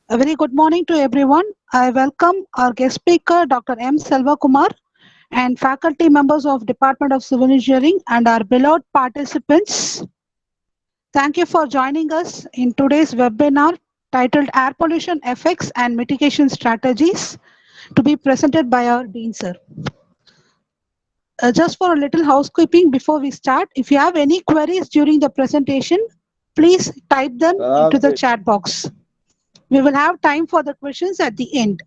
A very good morning to everyone. I welcome our guest speaker, Dr. M. Selvakumar, and faculty members of Department of Civil Engineering and our beloved participants. Thank you for joining us in today's webinar titled Air Pollution Effects and Mitigation Strategies to be presented by our Dean Sir. Just for a little housekeeping before we start, if you have any queries during the presentation, please type them into the chat box. We will have time for the questions at the end.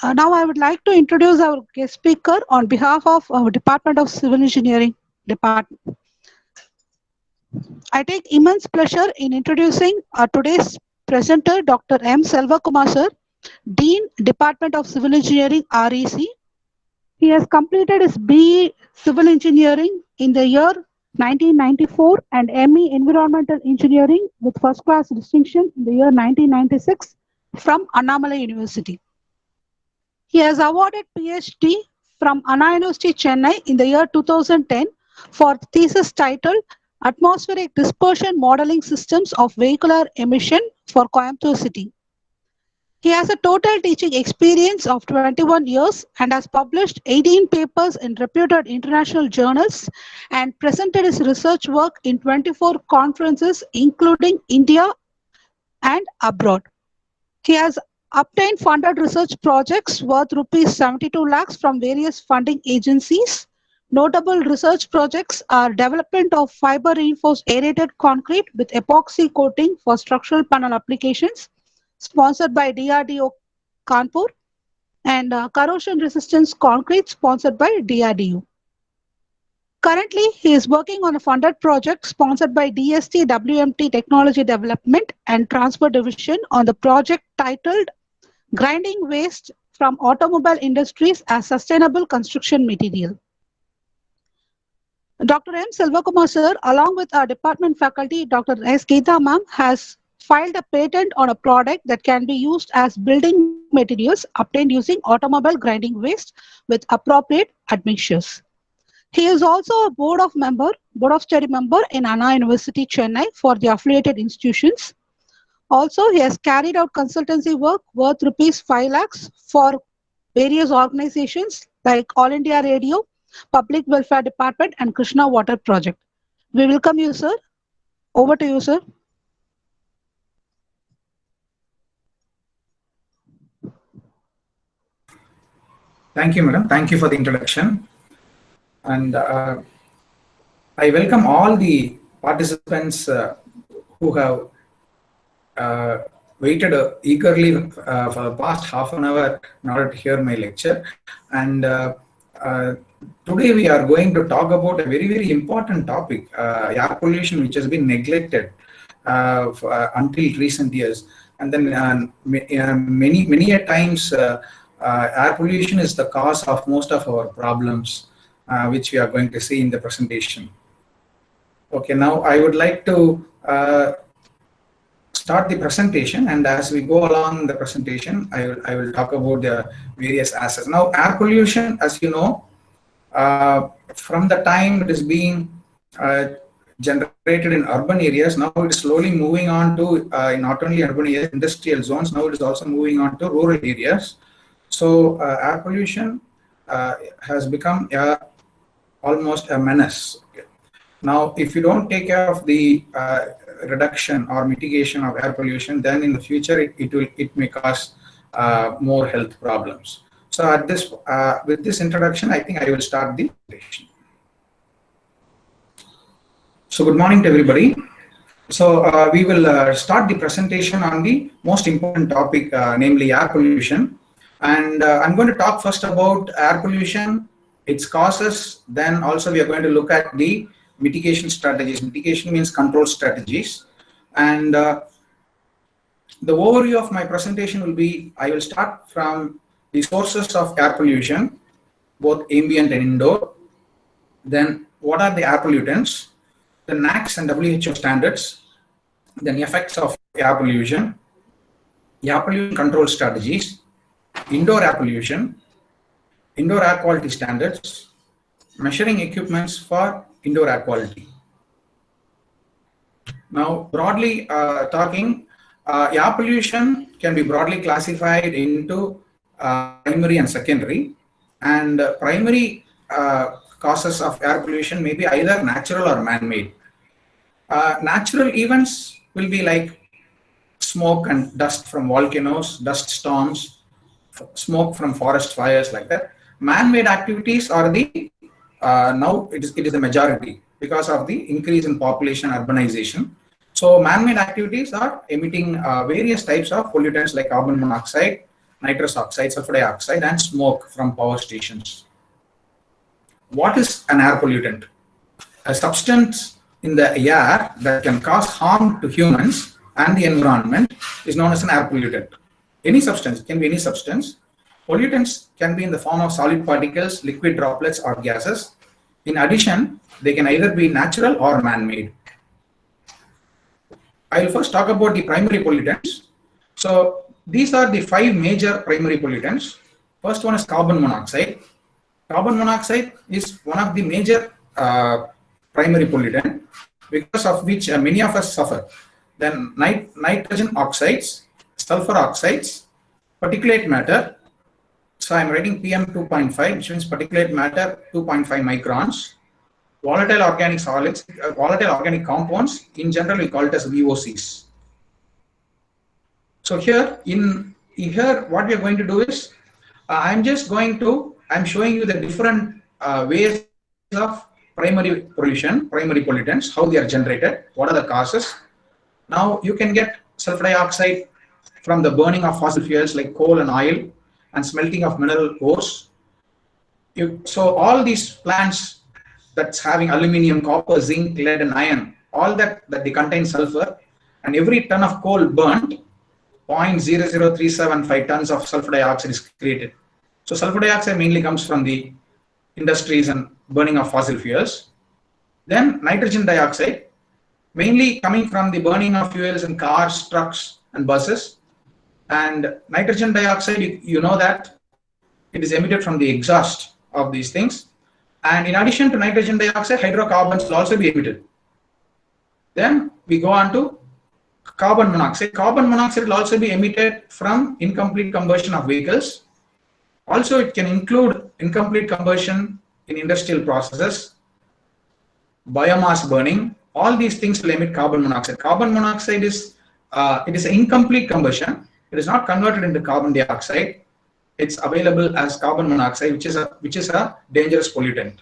Now I would like to introduce our guest speaker on behalf of our Department of Civil Engineering Department. I take immense pleasure in introducing today's presenter, Dr. M. Selvakumar sir, Dean, Department of Civil Engineering, REC. He has completed his BE Civil Engineering in the year 1994 and ME Environmental Engineering with first class distinction in the year 1996 from Annamalai University. He has awarded PhD from Anna University, Chennai in the year 2010 for thesis titled Atmospheric Dispersion Modeling Systems of Vehicular Emission for Coimbatore City. He has a total teaching experience of 21 years and has published 18 papers in reputed international journals and presented his research work in 24 conferences, including India and abroad. He has obtained funded research projects worth rupees 72 lakhs from various funding agencies. Notable research projects are development of fiber reinforced aerated concrete with epoxy coating for structural panel applications, sponsored by DRDO Kanpur, and corrosion resistance concrete, sponsored by DRDO. Currently, he is working on a funded project sponsored by DST WMT Technology Development and Transfer Division on the project titled Grinding Waste from Automobile Industries as Sustainable Construction Material. Dr. M. Selvakumar sir, along with our department faculty, Dr. S. Geeta ma'am, has filed a patent on a product that can be used as building materials obtained using automobile grinding waste with appropriate admixtures. He is also a board of study member in Anna University, Chennai for the affiliated institutions. Also, he has carried out consultancy work worth rupees 5 lakhs for various organizations like All India Radio, Public Welfare Department, and Krishna Water Project. We welcome you, sir. Over to you, sir. Thank you, madam. Thank you for the introduction. And I welcome all the participants who have waited eagerly for the past half an hour in order to hear my lecture. And today we are going to talk about a very, very important topic, air pollution, which has been neglected until recent years. And then many a times air pollution is the cause of most of our problems, which we are going to see in the presentation. Okay, now I would like to start the presentation, and as we go along the presentation, I will talk about the various aspects. Now, air pollution, as you know, from the time it is being generated in urban areas, now it is slowly moving on to not only urban areas, industrial zones, now it is also moving on to rural areas. So air pollution has become almost a menace. Okay. Now, if you don't take care of the reduction or mitigation of air pollution, then in the future it may cause more health problems. So at this with this introduction, I think I will start the presentation. So good morning to everybody. So we will start the presentation on the most important topic, namely air pollution. And I'm going to talk first about air pollution, its causes. Then also we are going to look at the mitigation strategies. Mitigation means control strategies. And the overview of my presentation will be, I will start from the sources of air pollution, both ambient and indoor. Then what are the air pollutants? The NAAQS and WHO standards, then effects of air pollution control strategies, indoor air pollution, indoor air quality standards, measuring equipments for indoor air quality. Now, broadly talking, Air pollution can be broadly classified into primary and secondary. And primary causes of air pollution may be either natural or man-made. Natural events will be like smoke and dust from volcanoes, dust storms, smoke from forest fires, like that. Man-made activities are the now it is the majority because of the increase in population, urbanization. So man-made activities are emitting various types of pollutants like carbon monoxide, nitrous oxide, sulfur dioxide, and smoke from power stations. What is an air pollutant? A substance in the air that can cause harm to humans and the environment is known as an air pollutant. Any substance, it can be any substance. Pollutants can be in the form of solid particles, liquid droplets, or gases. In addition, they can either be natural or man-made. I will first talk about the primary pollutants. So these are the 5 major primary pollutants. First one is carbon monoxide. Carbon monoxide is one of the major primary pollutant, because of which many of us suffer. Then nitrogen oxides, sulfur oxides, particulate matter. So I'm writing PM2.5, which means particulate matter 2.5 microns. Volatile organic solids, volatile organic compounds, in general we call it as VOCs. So here what we are going to do is, I'm showing you the different ways of primary pollution, primary pollutants, how they are generated, what are the causes. Now you can get sulfur dioxide from the burning of fossil fuels like coal and oil and smelting of mineral ores. So all these plants that's having aluminium, copper, zinc, lead, and iron, all that they contain sulfur, and every ton of coal burnt, 0.00375 tons of sulfur dioxide is created. So sulfur dioxide mainly comes from the industries and burning of fossil fuels. Then nitrogen dioxide, mainly coming from the burning of fuels in cars, trucks, and buses. And nitrogen dioxide, you know that it is emitted from the exhaust of these things. And in addition to nitrogen dioxide, hydrocarbons will also be emitted. Then we go on to carbon monoxide. Carbon monoxide will also be emitted from incomplete combustion of vehicles. Also, it can include incomplete combustion in industrial processes, biomass burning. All these things will emit carbon monoxide. Carbon monoxide is it is an incomplete combustion. It is not converted into carbon dioxide. It's available as carbon monoxide, which is a dangerous pollutant.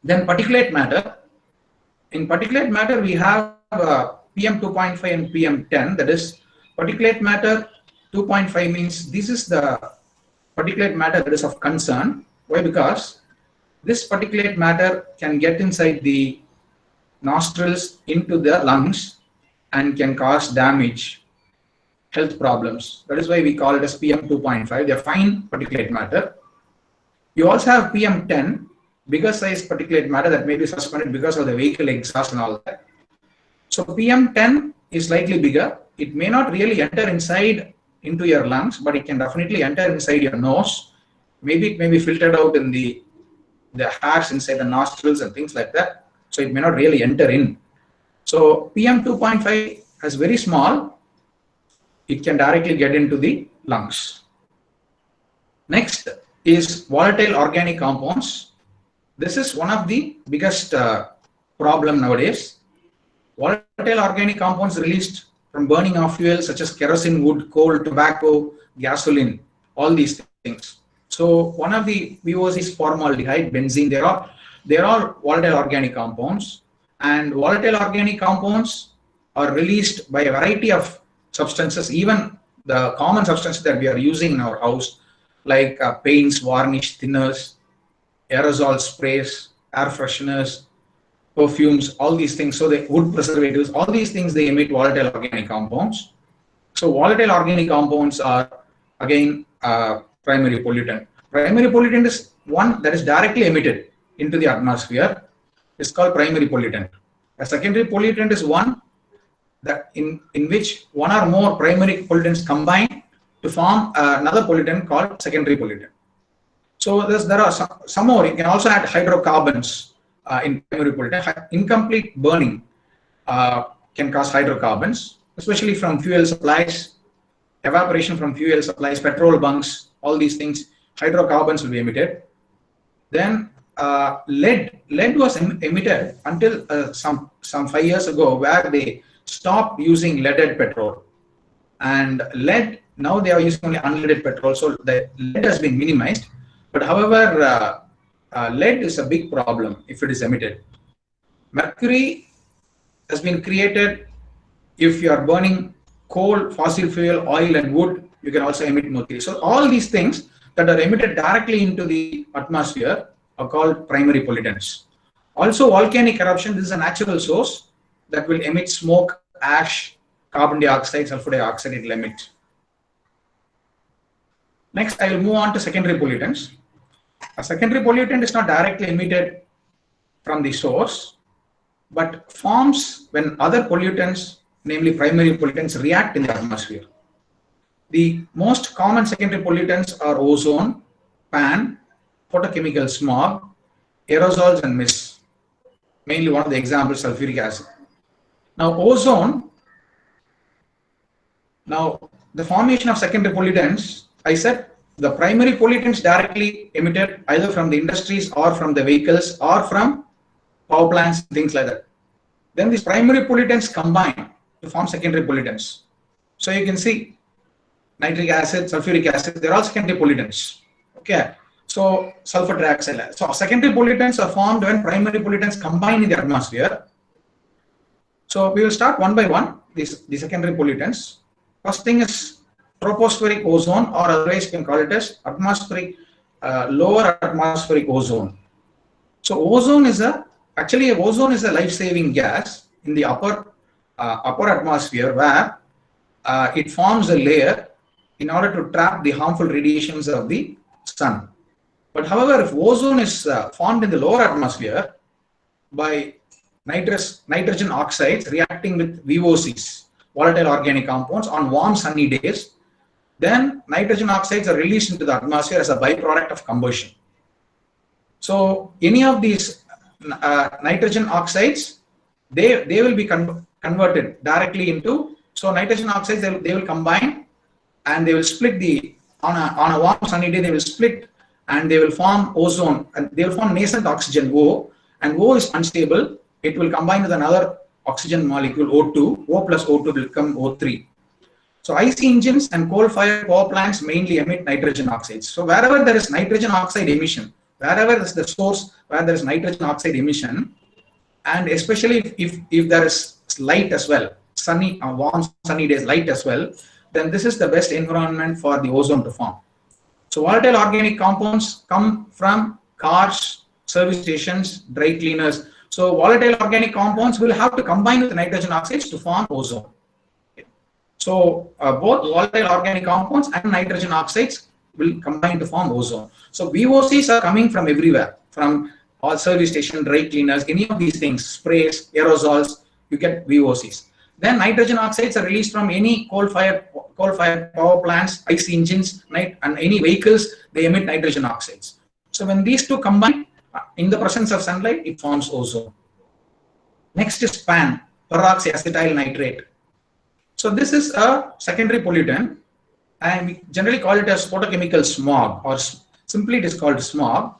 Then particulate matter. In particulate matter, we have PM2.5 and PM10. That is, particulate matter 2.5 means this is the particulate matter that is of concern. Why? Because this particulate matter can get inside the nostrils into the lungs and can cause damage, health problems. That is why we call it as PM2.5. They are fine particulate matter. You also have PM10, bigger size particulate matter that may be suspended because of the vehicle exhaust and all that. So PM10 is slightly bigger. It may not really enter inside into your lungs, but it can definitely enter inside your nose. Maybe it may be filtered out in the hairs inside the nostrils and things like that. So it may not really enter in. So PM2.5 is very small. It can directly get into the lungs. Next is volatile organic compounds. This is one of the biggest problem nowadays. Volatile organic compounds released from burning of fuels such as kerosene, wood, coal, tobacco, gasoline, all these things. So one of the VOCs is formaldehyde, benzene. They're all volatile organic compounds, and volatile organic compounds are released by a variety of substances, even the common substances that we are using in our house, like paints, varnish, thinners, aerosol sprays, air fresheners, perfumes, all these things. So the wood preservatives, all these things, they emit volatile organic compounds. So volatile organic compounds are again primary pollutant. Primary pollutant is one that is directly emitted into the atmosphere. It's called primary pollutant. A secondary pollutant is one that in which one or more primary pollutants combine to form another pollutant called secondary pollutant. So there are some more. You can also add hydrocarbons in primary pollutant. Incomplete burning can cause hydrocarbons. especially from fuel supplies, evaporation from fuel supplies, petrol bunks, all these things, hydrocarbons will be emitted. Then lead was emitted until some 5 years ago, where they stopped using leaded petrol. And lead, now they are using only unleaded petrol, so the lead has been minimized. But however, lead is a big problem if it is emitted. Mercury has been created if you are burning coal, fossil fuel, oil and wood, you can also emit mercury. So all these things that are emitted directly into the atmosphere are called primary pollutants. Also, volcanic eruption, this is a natural source that will emit smoke, ash, carbon dioxide, sulfur dioxide, it will emit. Next, I will move on to secondary pollutants. A secondary pollutant is not directly emitted from the source, but forms when other pollutants, namely primary pollutants, react in the atmosphere. The most common secondary pollutants are ozone, PAN, photochemical smog, aerosols and mist. Mainly one of the examples, sulfuric acid. Now ozone, now the formation of secondary pollutants, I said the primary pollutants directly emitted either from the industries or from the vehicles or from power plants, things like that. Then these primary pollutants combine to form secondary pollutants. So you can see nitric acid, sulfuric acid, they're all secondary pollutants. Okay. So sulfur dioxide. So secondary pollutants are formed when primary pollutants combine in the atmosphere. So we will start one by one, the secondary pollutants. First thing is tropospheric ozone, or otherwise you can call it as atmospheric, lower atmospheric ozone. So ozone is actually ozone is a life-saving gas in the upper atmosphere, where it forms a layer in order to trap the harmful radiations of the sun. But however, if ozone is formed in the lower atmosphere by nitrogen oxides reacting with VOCs, volatile organic compounds, on warm sunny days, then nitrogen oxides are released into the atmosphere as a byproduct of combustion. So any of these nitrogen oxides, they will be converted directly into, so nitrogen oxides, they will combine and they will split on a warm sunny day, they will split and they will form ozone, and they will form nascent oxygen O, and O is unstable. It will combine with another oxygen molecule O2, O plus O2 will become O3. So IC engines and coal-fired power plants mainly emit nitrogen oxides. So wherever there is nitrogen oxide emission, wherever is the source where there is nitrogen oxide emission, and especially if there is light as well, sunny, warm sunny days, light as well, then this is the best environment for the ozone to form. So volatile organic compounds come from cars, service stations, dry cleaners. So volatile organic compounds will have to combine with nitrogen oxides to form ozone. So both volatile organic compounds and nitrogen oxides will combine to form ozone. So VOCs are coming from everywhere, from all service stations, dry cleaners, any of these things, sprays, aerosols, you get VOCs. Then nitrogen oxides are released from any coal-fired power plants, IC engines, and any vehicles, they emit nitrogen oxides. So when these two combine in the presence of sunlight, it forms ozone. Next is PAN, peroxyacetyl nitrate. So this is a secondary pollutant, and we generally call it as photochemical smog, or simply it is called smog.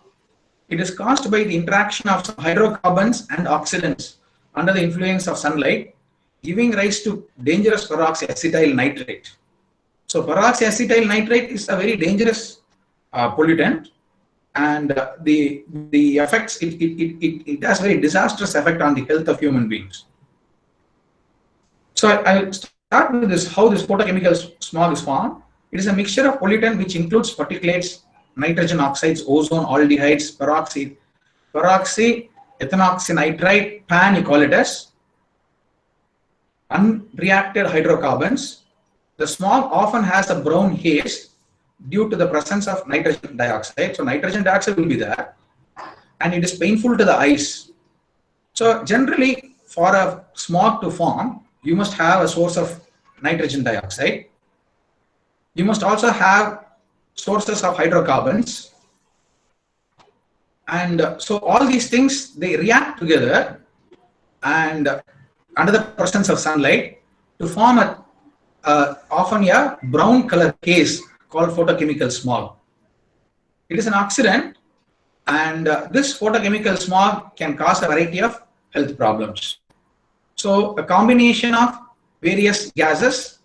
It is caused by the interaction of some hydrocarbons and oxidants under the influence of sunlight, giving rise to dangerous peroxyacetyl nitrate. So peroxyacetyl nitrate is a very dangerous pollutant, and the effects, it has very disastrous effect on the health of human beings. So I'll start with this, how this photochemical smog is formed. It is a mixture of pollutant which includes particulates, nitrogen oxides, ozone, aldehydes, peroxy, ethanoxynitrite, PAN you call it as, unreacted hydrocarbons. The smog often has a brown haze due to the presence of nitrogen dioxide. So nitrogen dioxide will be there, and it is painful to the eyes. So generally, for a smog to form, you must have a source of nitrogen dioxide. You must also have sources of hydrocarbons. And so all these things, they react together, and under the presence of sunlight, to form often a brown color case called photochemical smog. It is an oxidant, and this photochemical smog can cause a variety of health problems. So a combination of various gases,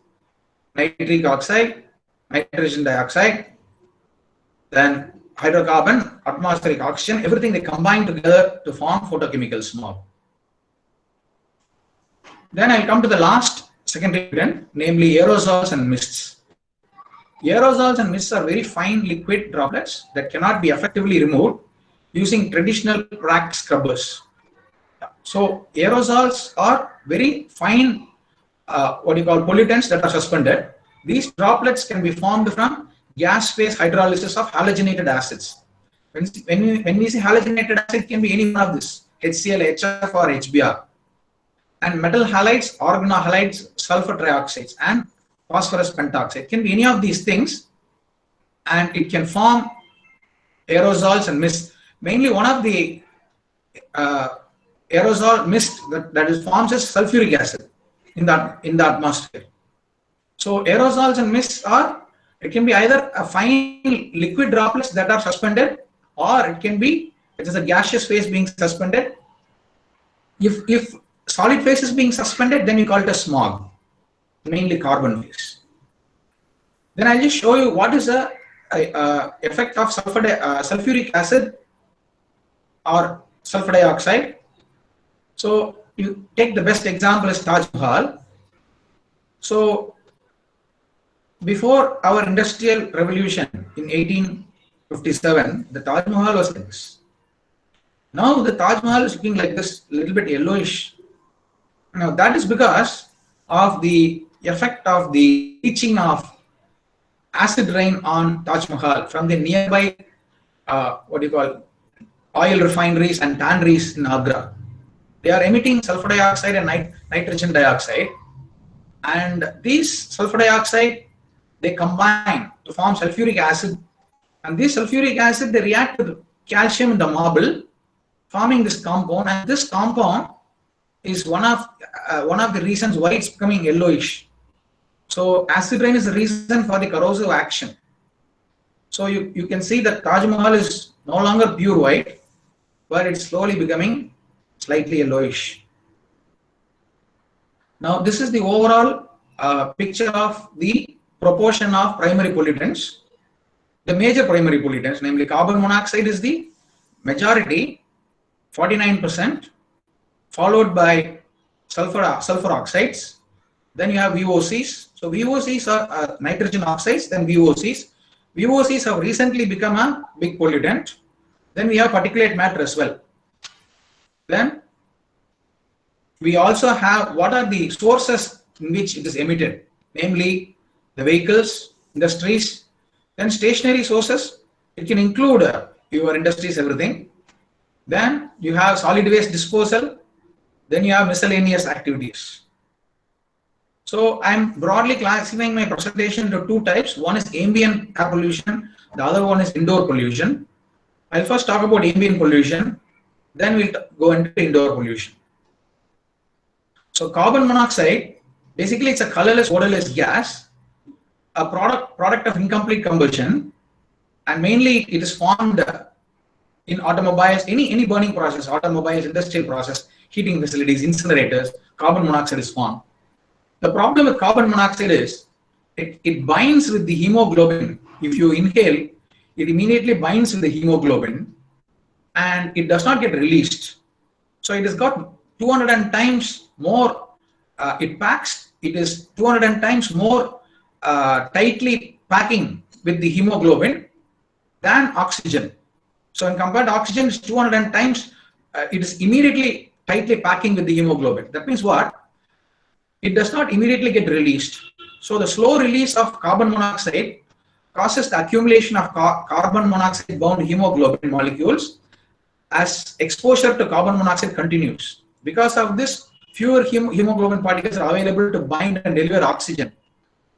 nitric oxide, nitrogen dioxide, then hydrocarbon, atmospheric oxygen, everything they combine together to form photochemical smog. Then I'll come to the last secondary pollutant, namely aerosols and mists. Aerosols and mists are very fine liquid droplets that cannot be effectively removed using traditional crack scrubbers. So aerosols are very fine, pollutants that are suspended. These droplets can be formed from gas phase hydrolysis of halogenated acids. When we say halogenated acid, it can be any one of this, HCl, HF, or HBr. And metal halides, organohalides, sulfur trioxides, and phosphorus pentoxide can be any of these things, and it can form aerosols and mists. Mainly one of the aerosol mist that is forms is sulfuric acid in the atmosphere. So aerosols and mists it can be either a fine liquid droplets that are suspended, or it can be a gaseous phase being suspended. If solid phase is being suspended, then we call it a smog, mainly carbon phase. Then I'll just show you what is the effect of sulfuric acid or sulfur dioxide. So you take the best example is Taj Mahal. So before our industrial revolution in 1857, the Taj Mahal was like this. Now the Taj Mahal is looking like this, a little bit yellowish. Now that is because of the effect of the leaching of acid rain on Taj Mahal from the nearby oil refineries and tanneries in Agra. They are emitting sulfur dioxide and nitrogen dioxide, and these sulfur dioxide, they combine to form sulfuric acid, and this sulfuric acid, they react with calcium in the marble, forming this compound, and this compound is one of the reasons why it's becoming yellowish. So acid rain is the reason for the corrosive action. So you can see that Taj Mahal is no longer pure white, but it's slowly becoming slightly yellowish. Now this is the overall picture of the proportion of primary pollutants. The major primary pollutants, namely carbon monoxide, is the majority, 49%, followed by sulfur oxides. Then you have VOCs. So VOCs are nitrogen oxides, then VOCs. VOCs have recently become a big pollutant. Then we have particulate matter as well. Then we also have what are the sources in which it is emitted, namely the vehicles, industries, then stationary sources. It can include your industries, everything. Then you have solid waste disposal. Then you have miscellaneous activities. So I'm broadly classifying my presentation into two types. One is ambient air pollution. The other one is indoor pollution. I'll first talk about ambient pollution. Then we'll go into indoor pollution. So carbon monoxide, basically it's a colorless, odorless gas, a product of incomplete combustion, and mainly it is formed in automobiles, any burning process, automobiles, industrial process, heating facilities, incinerators, carbon monoxide is formed. The problem with carbon monoxide is it binds with the hemoglobin. If you inhale, it immediately binds with the hemoglobin and it does not get released. So it has got 200 times more, it is 200 times more tightly packing with the hemoglobin than oxygen. So when compared to oxygen, it's 200 times, it is immediately tightly packing with the hemoglobin. That means what? It does not immediately get released. So the slow release of carbon monoxide causes the accumulation of carbon monoxide bound hemoglobin molecules as exposure to carbon monoxide continues. Because of this, fewer hemoglobin particles are available to bind and deliver oxygen,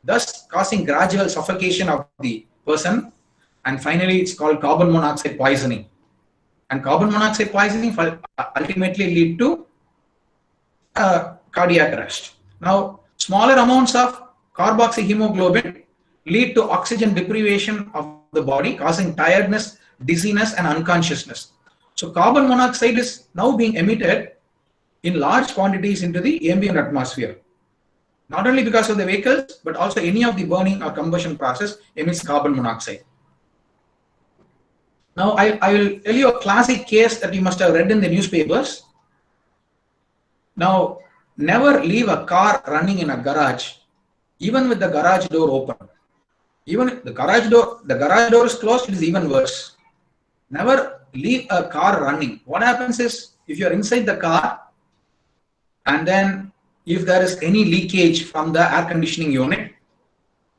thus causing gradual suffocation of the person. And finally, it's called carbon monoxide poisoning. And carbon monoxide poisoning will ultimately lead to cardiac arrest. Now, Smaller amounts of carboxyhemoglobin lead to oxygen deprivation of the body, causing tiredness, dizziness, and unconsciousness. So carbon monoxide is now being emitted in large quantities into the ambient atmosphere. Not only because of the vehicles, but also any of the burning or combustion process emits carbon monoxide. Now, I will tell you a classic case that you must have read in the newspapers. Now, never leave a car running in a garage, even with the garage door open. Even if the garage door is closed, it is even worse. Never leave a car running. What happens is, if you are inside the car, and then if there is any leakage from the air conditioning unit,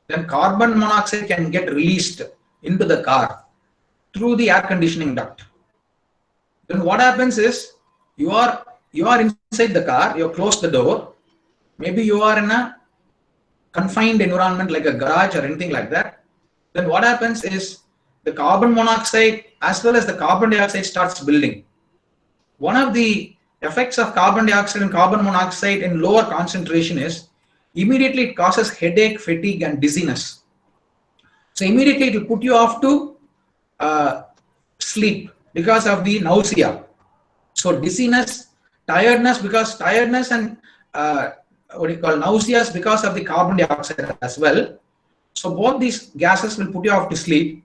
then carbon monoxide can get released into the car through the air conditioning duct. Then what happens is, you are inside the car, you have closed the door, maybe you are in a confined environment like a garage or anything like that. Then what happens is, the carbon monoxide as well as the carbon dioxide starts building. One of the effects of carbon dioxide and carbon monoxide in lower concentration is, immediately it causes headache, fatigue, and dizziness. So immediately it will put you off to sleep because of the nausea. So dizziness, tiredness, because tiredness and nausea because of the carbon dioxide as well. So both these gases will put you off to sleep.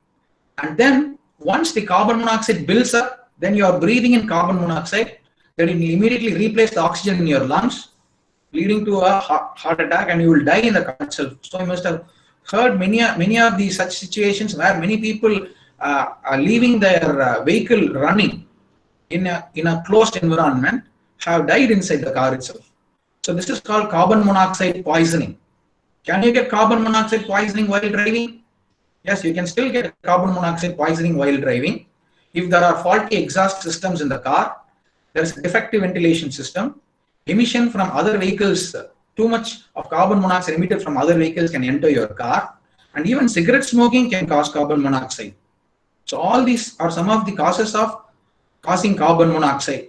And then once the carbon monoxide builds up, then you are breathing in carbon monoxide. That will immediately replace the oxygen in your lungs, leading to a heart attack, and you will die in the car itself. So you must have heard many of these such situations where many people are leaving their vehicle running in a closed environment, have died inside the car itself. So this is called carbon monoxide poisoning. Can you get carbon monoxide poisoning while driving? Yes, you can still get carbon monoxide poisoning while driving. If there are faulty exhaust systems in the car, there is a defective ventilation system, emission from other vehicles, too much of carbon monoxide emitted from other vehicles can enter your car, and even cigarette smoking can cause carbon monoxide. So all these are some of the causes of causing carbon monoxide.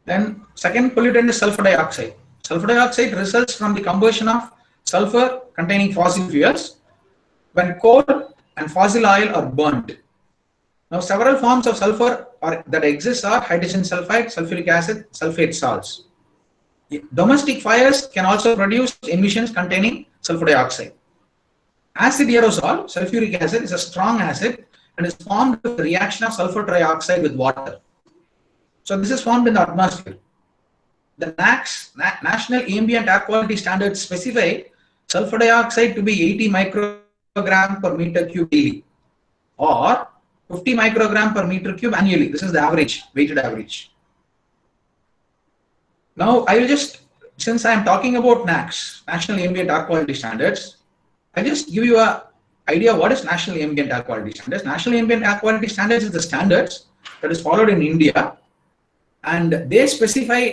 Then second pollutant is sulfur dioxide. Sulfur dioxide results from the combustion of sulfur containing fossil fuels when coal and fossil oil are burned. Now, several forms of sulfur that exist are hydrogen sulfide, sulfuric acid, sulfate salts. Domestic fires can also produce emissions containing sulfur dioxide. Acid aerosol, sulfuric acid, is a strong acid and is formed with the reaction of sulfur trioxide with water. So this is formed in the atmosphere. The NAQS, National Ambient Air Quality Standards, specify sulfur dioxide to be 80 microgram per meter cube daily, or 50 microgram per meter cube annually. This is the average, weighted average. Now, I will just, since I am talking about NAQS, National Ambient Air Quality Standards, I'll just give you an idea what is National Ambient Air Quality Standards. National Ambient Air Quality Standards is the standards that is followed in India, and they specify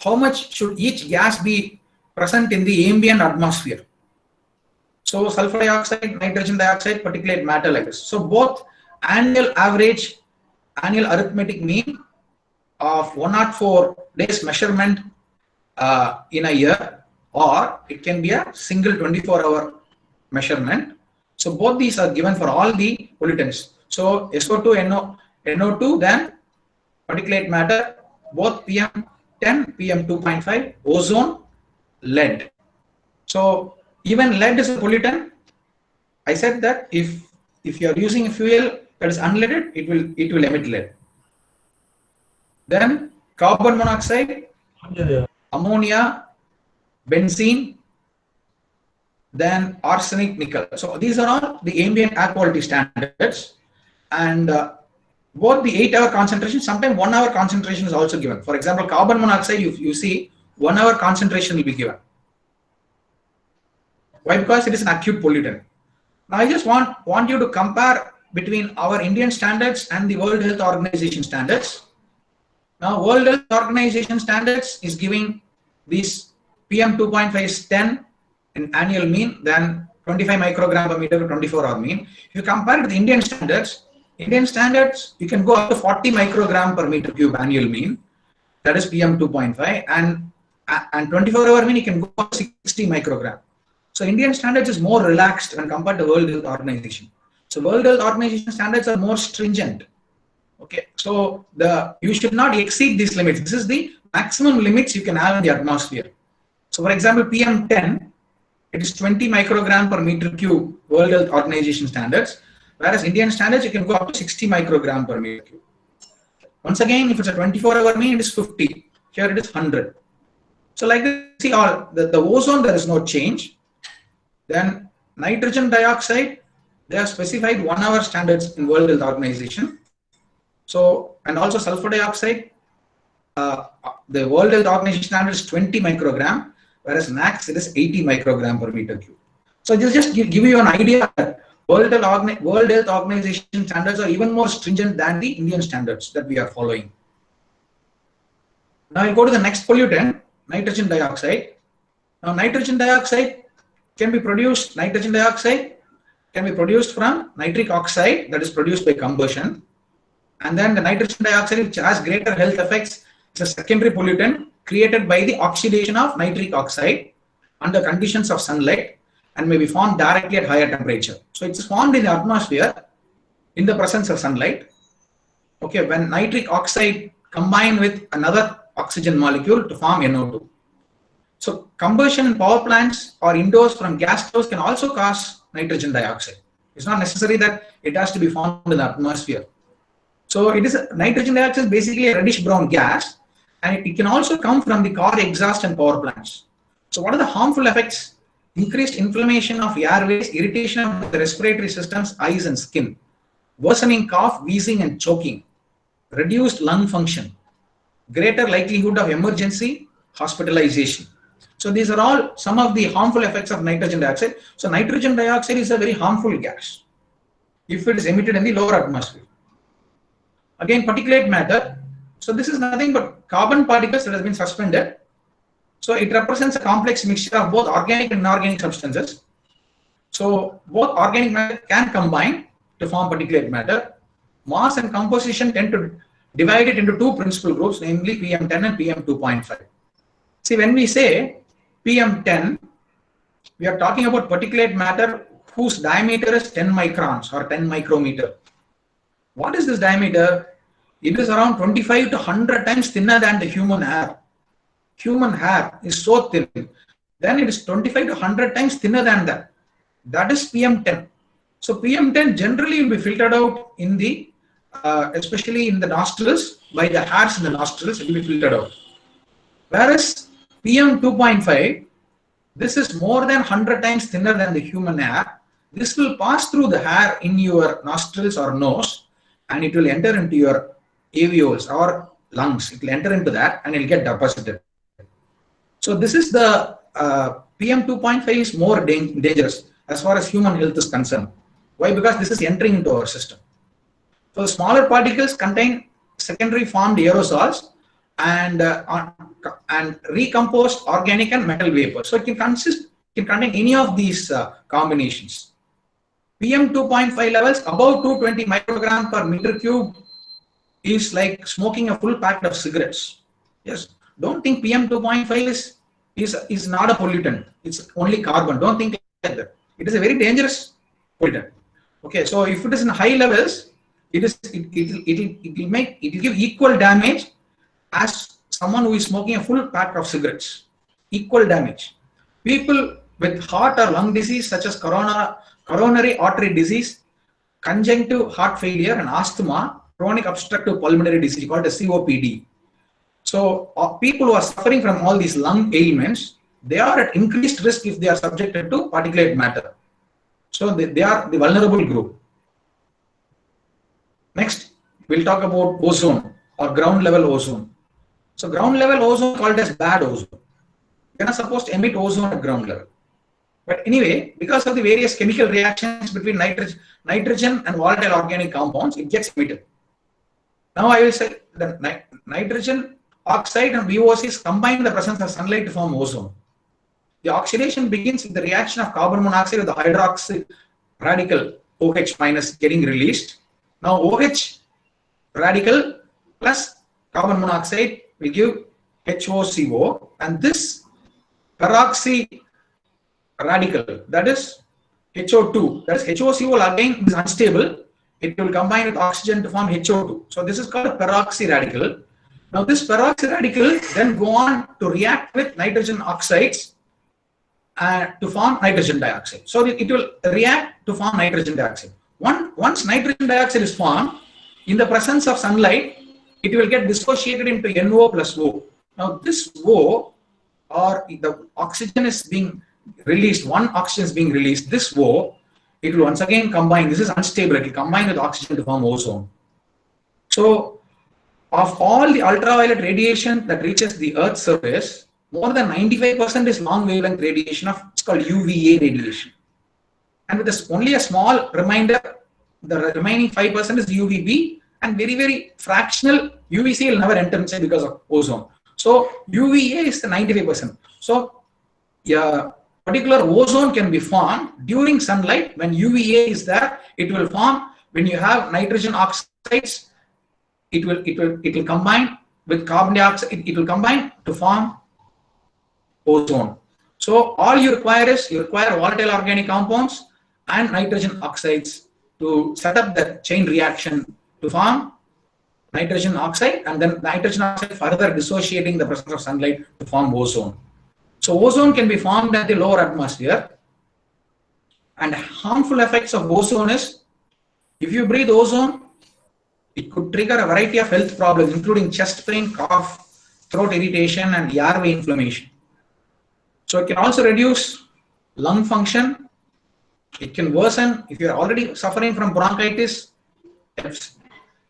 how much should each gas be present in the ambient atmosphere. So sulfur dioxide, nitrogen dioxide, particulate matter, like this. So both annual average, annual arithmetic mean of 104 days measurement in a year, or it can be a single 24-hour measurement. So both these are given for all the pollutants. So SO2, NO2, then particulate matter, both PM10, PM2.5, ozone, lead. So even lead is a pollutant. I said that if you are using a fuel that is unleaded, it will emit lead. Then carbon monoxide, ammonia, benzene, then arsenic, nickel. So these are all the ambient air quality standards, and both the 8-hour concentration, sometimes 1-hour concentration is also given. For example, carbon monoxide, you see 1-hour concentration will be given. Why? Because it is an acute pollutant. Now I just want you to compare between our Indian standards and the World Health Organization standards. Now World Health Organization standards is giving these PM2.5 is 10 in annual mean, then 25 microgram per meter to 24-hour mean. If you compare it to the Indian standards, you can go up to 40 microgram per meter cube annual mean, that is PM2.5, and and 24-hour mean you can go up 60 microgram. So Indian standards is more relaxed when compared to World Health Organization. So World Health Organization standards are more stringent. Okay, so you should not exceed these limits. This is the maximum limits you can have in the atmosphere. So for example, PM10, it is 20 microgram per meter cube World Health Organization standards, whereas Indian standards you can go up to 60 microgram per meter cube. Once again, if it's a 24-hour mean, it is 50. Here it is 100. So like this, see all the ozone, there is no change. Then nitrogen dioxide, they have specified 1 hour standards in World Health Organization. So, and also sulfur dioxide, the World Health Organization standard is 20 microgram, whereas NACS it is 80 microgram per meter cube. So this just give you an idea that World Health Organization standards are even more stringent than the Indian standards that we are following. Now I'll go to the next pollutant, nitrogen dioxide. Now nitrogen dioxide can be produced from nitric oxide that is produced by combustion. And then the nitrogen dioxide, which has greater health effects, is a secondary pollutant created by the oxidation of nitric oxide under conditions of sunlight and may be formed directly at higher temperature. So it's formed in the atmosphere in the presence of sunlight. Okay, when nitric oxide combine with another oxygen molecule to form NO2. So combustion in power plants or indoors from gas stoves can also cause nitrogen dioxide. It's not necessary that it has to be formed in the atmosphere. So nitrogen dioxide is basically a reddish brown gas, and it can also come from the car exhaust and power plants. So what are the harmful effects? Increased inflammation of airways, irritation of the respiratory systems, eyes and skin, worsening cough, wheezing and choking, reduced lung function, greater likelihood of emergency hospitalization. So these are all some of the harmful effects of nitrogen dioxide. So nitrogen dioxide is a very harmful gas if it is emitted in the lower atmosphere. Again, particulate matter. So this is nothing but carbon particles that has been suspended. So it represents a complex mixture of both organic and inorganic substances. So both organic matter can combine to form particulate matter. Mass and composition tend to divide it into two principal groups, namely PM10 and PM2.5. See, when we say PM10, we are talking about particulate matter whose diameter is 10 microns or 10 micrometer. What is this diameter? It is around 25 to 100 times thinner than the human hair. Human hair is so thin. Then it is 25 to 100 times thinner than that. That is PM10. So PM10 generally will be filtered out in the, especially in the nostrils, by the hairs in the nostrils, it will be filtered out. Whereas PM2.5, this is more than 100 times thinner than the human hair. This will pass through the hair in your nostrils or nose, and it will enter into your alveoles or lungs. It will enter into that and it will get deposited. So this is the PM2.5 is more dangerous as far as human health is concerned. Why? Because this is entering into our system. So the smaller particles contain secondary formed aerosols and recomposed organic and metal vapor. So it can contain any of these combinations. PM2.5 levels above 220 microgram per meter cube is like smoking a full pack of cigarettes. Yes, don't think PM2.5 is not a pollutant. It's only carbon. Don't think like that. It is a very dangerous pollutant. Okay, so if it is in high levels, it will give equal damage as someone who is smoking a full pack of cigarettes. Equal damage. People with heart or lung disease such as coronary artery disease, conjunctive heart failure and asthma, chronic obstructive pulmonary disease called as COPD. So people who are suffering from all these lung ailments, they are at increased risk if they are subjected to particulate matter. So they are the vulnerable group. Next, we'll talk about ozone or ground level ozone. So ground level ozone called as bad ozone. You're not supposed to emit ozone at ground level. But anyway, because of the various chemical reactions between nitrogen and volatile organic compounds, it gets emitted. Now I will say that nitrogen oxide and VOCs combine in the presence of sunlight to form ozone. The oxidation begins with the reaction of carbon monoxide with the hydroxy radical OH minus getting released. Now OH radical plus carbon monoxide will give HOCO, and this peroxy radical, that is HO2, that is HOCO again is unstable. It will combine with oxygen to form HO2. So this is called a peroxy radical. Now this peroxy radical then go on to react with nitrogen oxides to form nitrogen dioxide. So it will react to form nitrogen dioxide. Once nitrogen dioxide is formed, in the presence of sunlight, it will get dissociated into NO plus O. Now this O, or the oxygen is being released, one oxygen is being released, this O, it will once again combine, this is unstable, it will combine with oxygen to form ozone. So of all the ultraviolet radiation that reaches the Earth's surface, more than 95% is long wavelength radiation it's called UVA radiation. And with this, only a small reminder, the remaining 5% is UVB, and very, very fractional UVC will never enter inside because of ozone. So UVA is the 95%. So particular ozone can be formed during sunlight. When UVA is there, it will form. When you have nitrogen oxides, it will combine with carbon dioxide. It will combine to form ozone. So all you require is volatile organic compounds and nitrogen oxides to set up the chain reaction to form nitrogen oxide, and then nitrogen oxide further dissociating the presence of sunlight to form ozone. So ozone can be formed at the lower atmosphere, and harmful effects of ozone is, if you breathe ozone, it could trigger a variety of health problems, including chest pain, cough, throat irritation, and airway inflammation. So it can also reduce lung function. It can worsen if you're already suffering from bronchitis.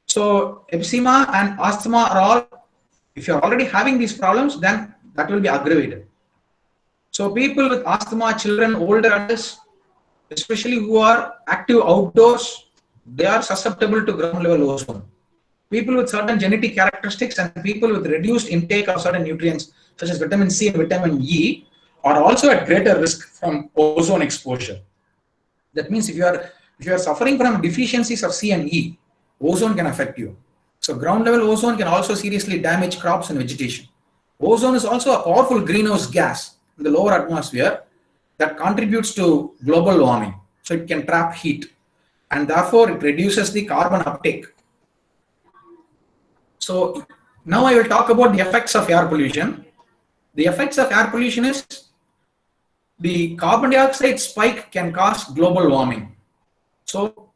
So eczema and asthma are all, if you're already having these problems, then that will be aggravated. So people with asthma, children, older adults, especially who are active outdoors, they are susceptible to ground level ozone. People with certain genetic characteristics and people with reduced intake of certain nutrients such as vitamin C and vitamin E are also at greater risk from ozone exposure. That means if you are suffering from deficiencies of C and E, ozone can affect you. So ground level ozone can also seriously damage crops and vegetation. Ozone is also a powerful greenhouse gas in the lower atmosphere that contributes to global warming. So it can trap heat, and therefore it reduces the carbon uptake. So now I will talk about the effects of air pollution. The effects of air pollution is the carbon dioxide spike can cause global warming. So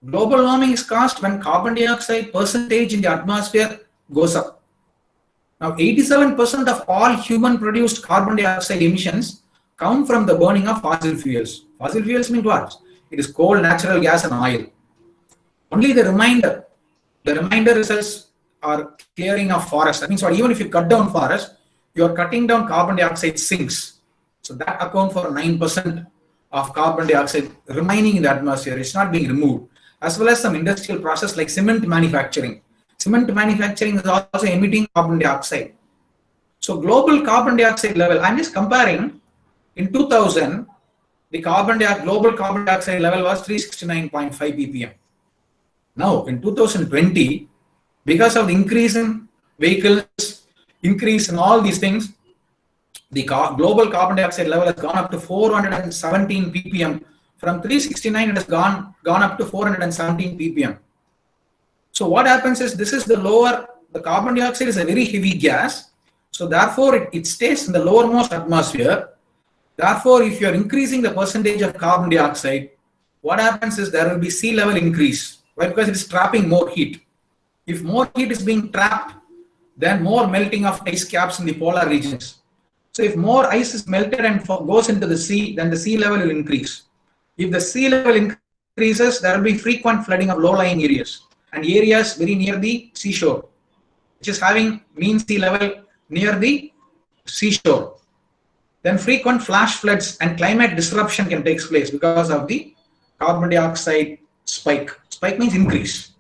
global warming is caused when carbon dioxide percentage in the atmosphere goes up. Now 87% of all human produced carbon dioxide emissions come from the burning of fossil fuels. Fossil fuels mean what? It is coal, natural gas and oil. Only the remainder results are clearing of forests. That means what? Even if you cut down forest, you are cutting down carbon dioxide sinks. So that accounts for 9% of carbon dioxide remaining in the atmosphere. It's not being removed. As well as some industrial process like cement manufacturing. Cement manufacturing is also emitting carbon dioxide. So global carbon dioxide level, I'm just comparing, in 2000, the global carbon dioxide level was 369.5 ppm. Now in 2020, because of the increase in vehicles, increase in all these things, the global carbon dioxide level has gone up to 417 ppm. From 369, it has gone up to 417 ppm. So what happens is, this is the carbon dioxide is a very heavy gas. So therefore it stays in the lowermost atmosphere. Therefore, if you are increasing the percentage of carbon dioxide, what happens is there will be sea level increase. Why? Because it is trapping more heat. If more heat is being trapped, then more melting of ice caps in the polar regions. So if more ice is melted and goes into the sea, then the sea level will increase. If the sea level increases, there will be frequent flooding of low-lying areas and areas very near the seashore, which is having mean sea level near the seashore. Then frequent flash floods and climate disruption can take place because of the carbon dioxide spike. Spike means increase.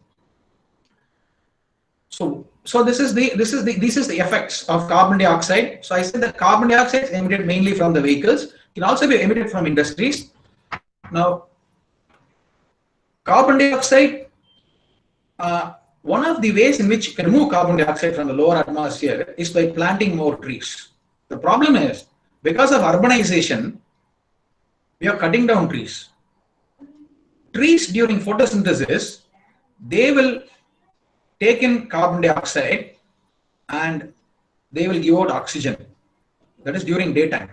So this is the effects of carbon dioxide. So I said that carbon dioxide is emitted mainly from the vehicles. It can also be emitted from industries. Now, carbon dioxide, one of the ways in which you can remove carbon dioxide from the lower atmosphere is by planting more trees. The problem is, because of urbanization, we are cutting down trees. Trees during photosynthesis, they will take in carbon dioxide and they will give out oxygen. That is during daytime.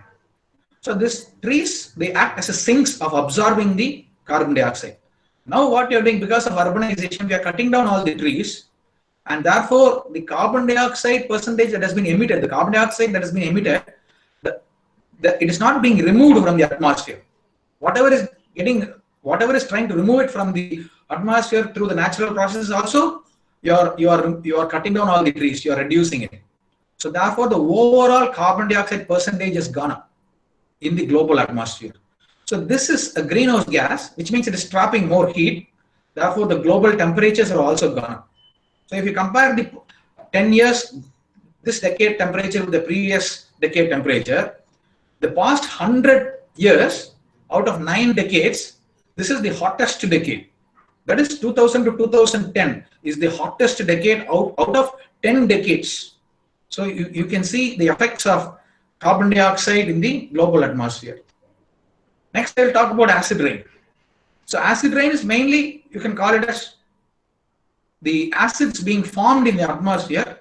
So these trees, they act as a sinks of absorbing the carbon dioxide. Now what you're doing, because of urbanization, we are cutting down all the trees, and therefore the carbon dioxide percentage that has been emitted, the carbon dioxide that has been emitted, it is not being removed from the atmosphere. Whatever is trying to remove it from the atmosphere through the natural processes also, you are cutting down all the trees, you are reducing it. So therefore the overall carbon dioxide percentage has gone up in the global atmosphere. So this is a greenhouse gas, which means it is trapping more heat. Therefore the global temperatures are also gone up. So if you compare the 10 years, this decade temperature with the previous decade temperature, the past 100 years out of 9 decades, this is the hottest decade. That is 2000 to 2010 is the hottest decade out of 10 decades. So you can see the effects of carbon dioxide in the global atmosphere. Next, I will talk about acid rain. So acid rain is mainly, you can call it as the acids being formed in the atmosphere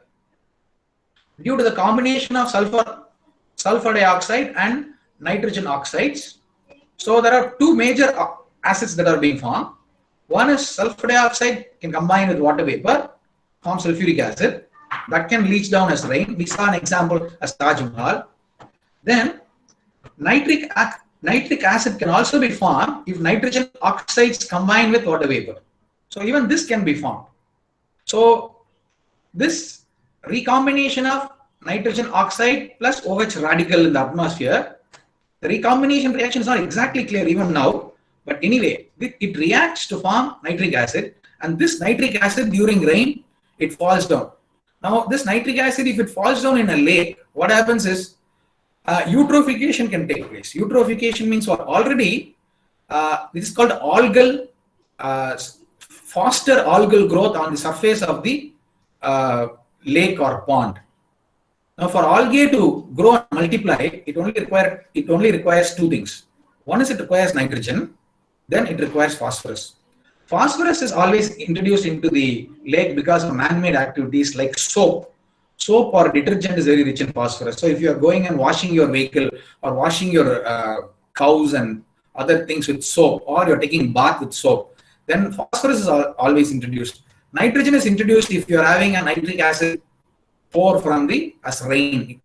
due to the combination of sulfur dioxide and nitrogen oxides. So there are two major acids that are being formed. One is sulfur dioxide can combine with water vapor, form sulfuric acid. That can leach down as rain. We saw an example as Taj Mahal. Then nitric acid can also be formed if nitrogen oxides combine with water vapor. So even this can be formed. So this recombination of nitrogen oxide plus OH radical in the atmosphere, the recombination reaction is not exactly clear even now, but anyway, it reacts to form nitric acid, and this nitric acid during rain, it falls down. Now this nitric acid, if it falls down in a lake, what happens is eutrophication can take place. Eutrophication means what? Already this is called algal, faster algal growth on the surface of the lake or pond. Now for algae to grow and multiply, it only requires two things. One is it requires nitrogen, then it requires phosphorus. Phosphorus is always introduced into the lake because of man-made activities like soap. Soap or detergent is very rich in phosphorus. So if you are going and washing your vehicle or washing your cows and other things with soap, or you're taking bath with soap, then phosphorus is always introduced. Nitrogen is introduced if you're having a nitric acid pour from as rain.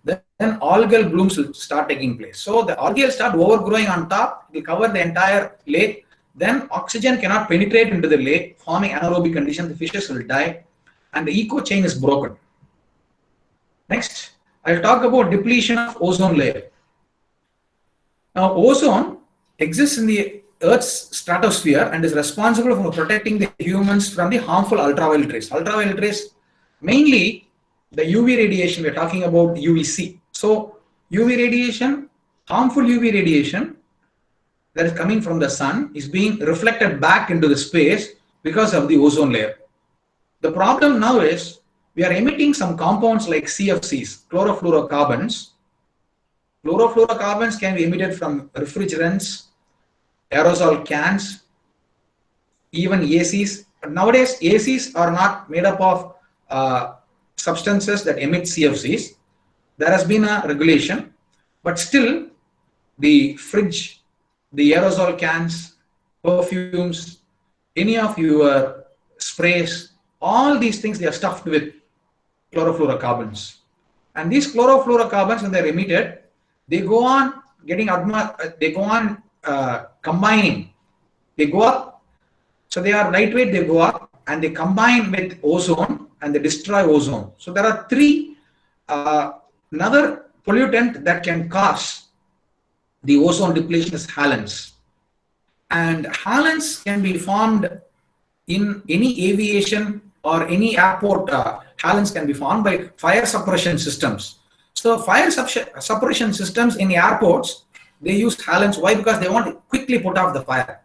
Then algal blooms will start taking place. So the algae will start overgrowing on top, it will cover the entire lake. Then oxygen cannot penetrate into the lake, forming anaerobic condition. The fishes will die, and the eco chain is broken. Next, I'll talk about depletion of ozone layer. Now, ozone exists in the Earth's stratosphere and is responsible for protecting the humans from the harmful ultraviolet rays. Ultraviolet rays, mainly the UV radiation, we're talking about UVC. So, UV radiation, harmful UV radiation that is coming from the sun is being reflected back into the space because of the ozone layer. The problem now is we are emitting some compounds like CFCs, chlorofluorocarbons. Chlorofluorocarbons can be emitted from refrigerants, aerosol cans, even ACs. But nowadays, ACs are not made up of substances that emit CFCs. There has been a regulation, but still the fridge, the aerosol cans, perfumes, any of your sprays, all these things, they are stuffed with chlorofluorocarbons. And these chlorofluorocarbons, when they're emitted, they go on combining. They go up. So they are lightweight, they go up and they combine with ozone and they destroy ozone. So there are three, another pollutant that can cause the ozone depletion is halons. And halons can be formed in any aviation or any airport. Halons can be formed by fire suppression systems. So fire suppression systems in airports, they use halons. Why? Because they want to quickly put off the fire.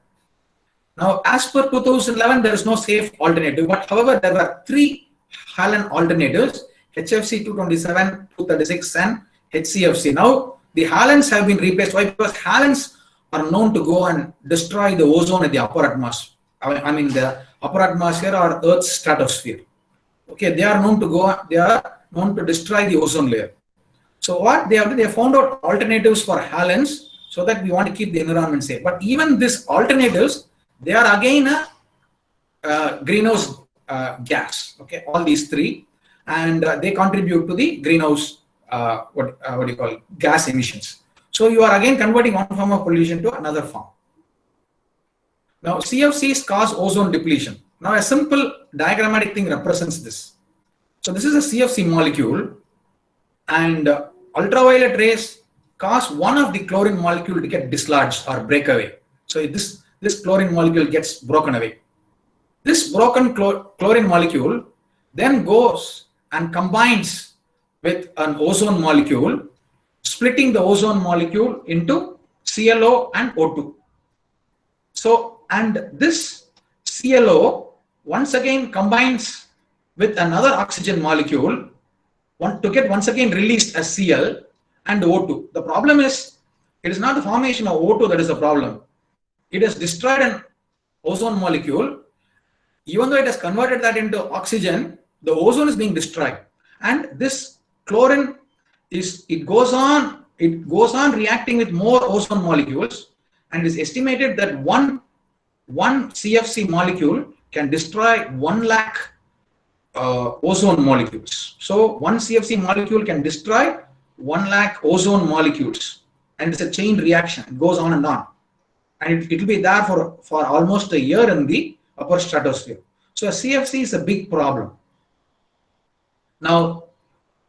Now, as per 2011, there is no safe alternative, but however, there were three halon alternatives: HFC 227, 236, and HCFC. Now, the halons have been replaced. Why? Because halons are known to go and destroy the ozone in the upper atmosphere. I mean, the upper atmosphere or Earth's stratosphere. Okay, they are known to destroy the ozone layer. So what they have found out alternatives for halons so that we want to keep the environment safe. But even these alternatives, they are again a greenhouse gas. Okay, all these three, and they contribute to the greenhouse what do you call it? Gas emissions. So you are again converting one form of pollution to another form. Now CFCs cause ozone depletion. Now a simple diagrammatic thing represents this. So this is a CFC molecule, and ultraviolet rays cause one of the chlorine molecule to get dislodged or break away. So this chlorine molecule gets broken away. This broken chlorine molecule then goes and combines with an ozone molecule, splitting the ozone molecule into ClO and O2. So, and this ClO once again combines with another oxygen molecule to get once again released as Cl and O2. The problem is, it is not the formation of O2 that is the problem. It has destroyed an ozone molecule. Even though it has converted that into oxygen, the ozone is being destroyed. And this chlorine it goes on reacting with more ozone molecules, and it is estimated that one CFC molecule can destroy 1 lakh ozone molecules. So one CFC molecule can destroy 1 lakh ozone molecules, and it's a chain reaction. It goes on, and it will be there for almost a year in the upper stratosphere. So a CFC is a big problem. Now,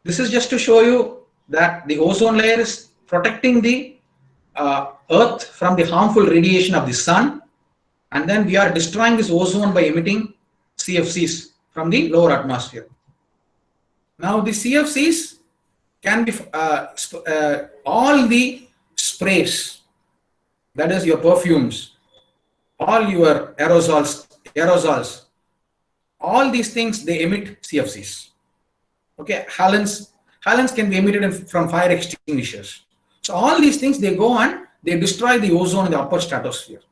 this is just to show you that the ozone layer is protecting the Earth from the harmful radiation of the sun, and then we are destroying this ozone by emitting CFCs from the lower atmosphere. Now, the CFCs can be all the sprays, that is your perfumes, all your aerosols, all these things, they emit CFCs. Okay, halons can be emitted from fire extinguishers. So all these things, they go and they destroy the ozone in the upper stratosphere.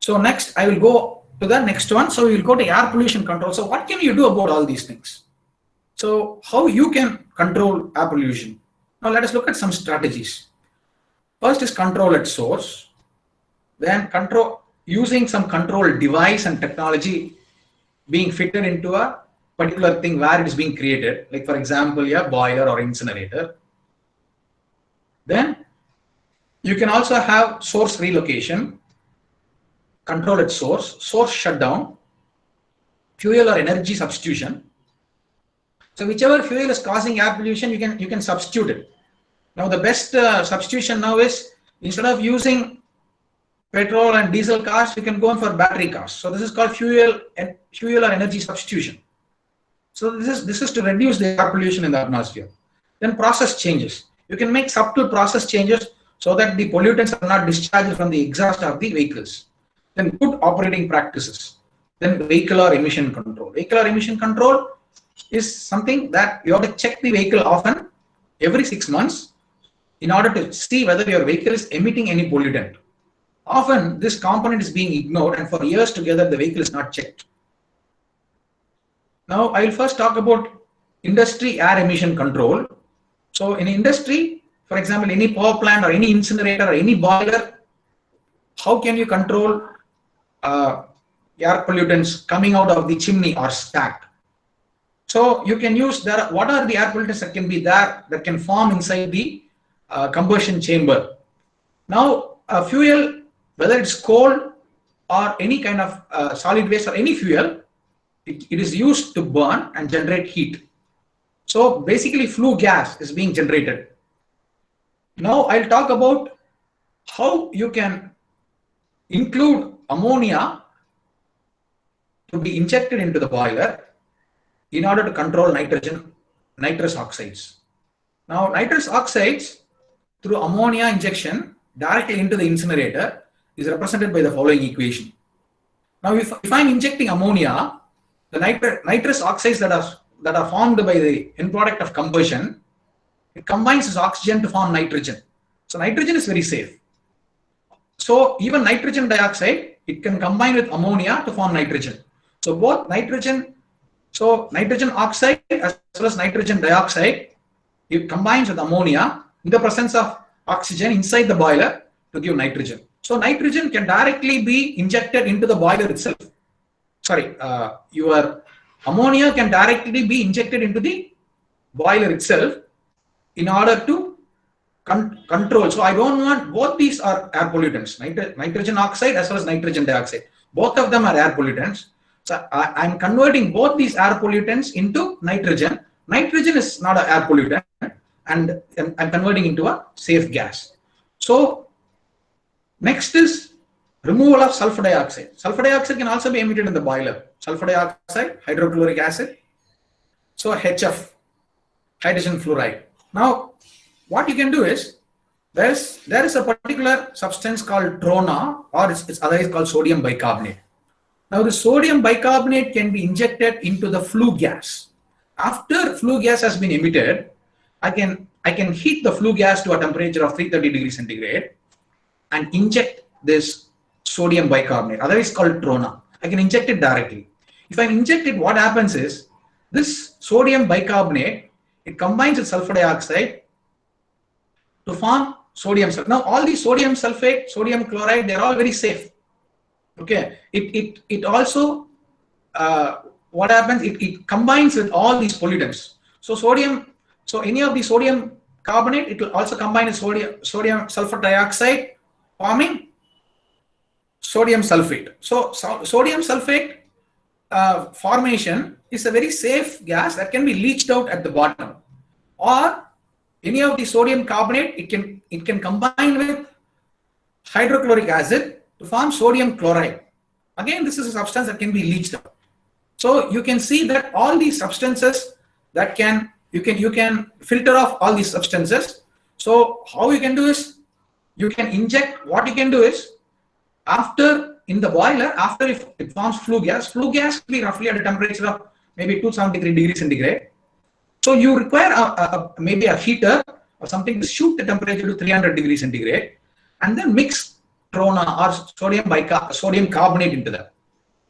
So next, I will go to the next one. So we will go to air pollution control. So what can you do about all these things? So how you can control air pollution? Now let us look at some strategies. First is control at source. Then control using some control device and technology being fitted into a particular thing where it is being created, like for example, a boiler or incinerator. Then you can also have source relocation, control at source, source shutdown, fuel or energy substitution. So whichever fuel is causing air pollution, you can substitute it. Now the best substitution now is, instead of using petrol and diesel cars, you can go in for battery cars. So this is called fuel or energy substitution. So this is to reduce the air pollution in the atmosphere. Then process changes. You can make subtle process changes so that the pollutants are not discharged from the exhaust of the vehicles. Then good operating practices. Then vehicular emission control. Vehicular emission control is something that you have to check the vehicle often, every 6 months, in order to see whether your vehicle is emitting any pollutant. Often this component is being ignored, and for years together the vehicle is not checked. Now I will first talk about industry air emission control. So in industry, for example, any power plant or any incinerator or any boiler, how can you control air pollutants coming out of the chimney or stack? So you can use what are the air pollutants that can be there, that can form inside the combustion chamber. Now fuel, whether it's coal or any kind of solid waste or any fuel, it is used to burn and generate heat. So basically flue gas is being generated. Now I'll talk about how you can include ammonia to be injected into the boiler in order to control nitrous oxides. Now nitrous oxides through ammonia injection directly into the incinerator is represented by the following equation. Now, if I'm injecting ammonia, the nitrous oxides that are formed by the end product of combustion, it combines this oxygen to form nitrogen. So nitrogen is very safe. So even nitrogen dioxide, it can combine with ammonia to form nitrogen. So both nitrogen oxide as well as nitrogen dioxide, it combines with ammonia in the presence of oxygen inside the boiler to give nitrogen. So nitrogen can directly be injected into the boiler itself. Sorry, your ammonia can directly be injected into the boiler itself in order to control. So I don't want, both these are air pollutants, nitrogen oxide as well as nitrogen dioxide. Both of them are air pollutants. So I'm converting both these air pollutants into nitrogen. Nitrogen is not an air pollutant, and I'm converting into a safe gas. So next is removal of sulfur dioxide. Sulfur dioxide can also be emitted in the boiler. Sulfur dioxide, hydrochloric acid. So HF, hydrogen fluoride. Now, what you can do is, there is a particular substance called trona, or it's otherwise called sodium bicarbonate. Now, the sodium bicarbonate can be injected into the flue gas. After flue gas has been emitted, I can heat the flue gas to a temperature of 330 degrees centigrade and inject this sodium bicarbonate, otherwise called trona. I can inject it directly. If I inject it, what happens is, this sodium bicarbonate, it combines with sulfur dioxide to form sodium sulfate. Now, all these sodium sulfate, sodium chloride, they're all very safe. Okay. It also, what happens, it combines with all these pollutants. So any of the sodium carbonate, it will also combine with sodium sulfur dioxide, forming sodium sulfate. So sodium sulfate formation is a very safe gas that can be leached out at the bottom. Or any of the sodium carbonate, it can combine with hydrochloric acid to form sodium chloride. Again, this is a substance that can be leached out. So you can see that all these substances that you can filter off all these substances. So how you can do is, you can inject, what you can do is, after in the boiler, after if it forms flue gas will be roughly at a temperature of maybe 273 degrees centigrade. So you require maybe a heater or something to shoot the temperature to 300 degrees centigrade, and then mix trona or sodium carbonate into that.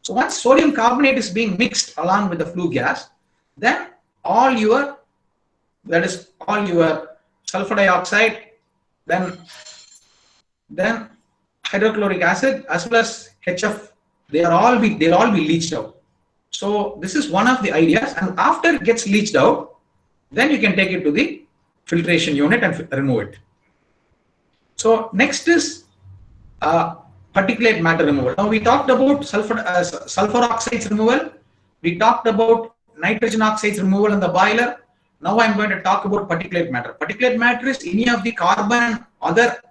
So once sodium carbonate is being mixed along with the flue gas, then all your sulfur dioxide, then hydrochloric acid as well as HF, they'll all be leached out. So this is one of the ideas, and after it gets leached out, then you can take it to the filtration unit and remove it. So next is particulate matter removal. Now we talked about sulfur oxides removal. We talked about nitrogen oxides removal in the boiler. Now I'm going to talk about particulate matter. Particulate matter is any of the carbon and other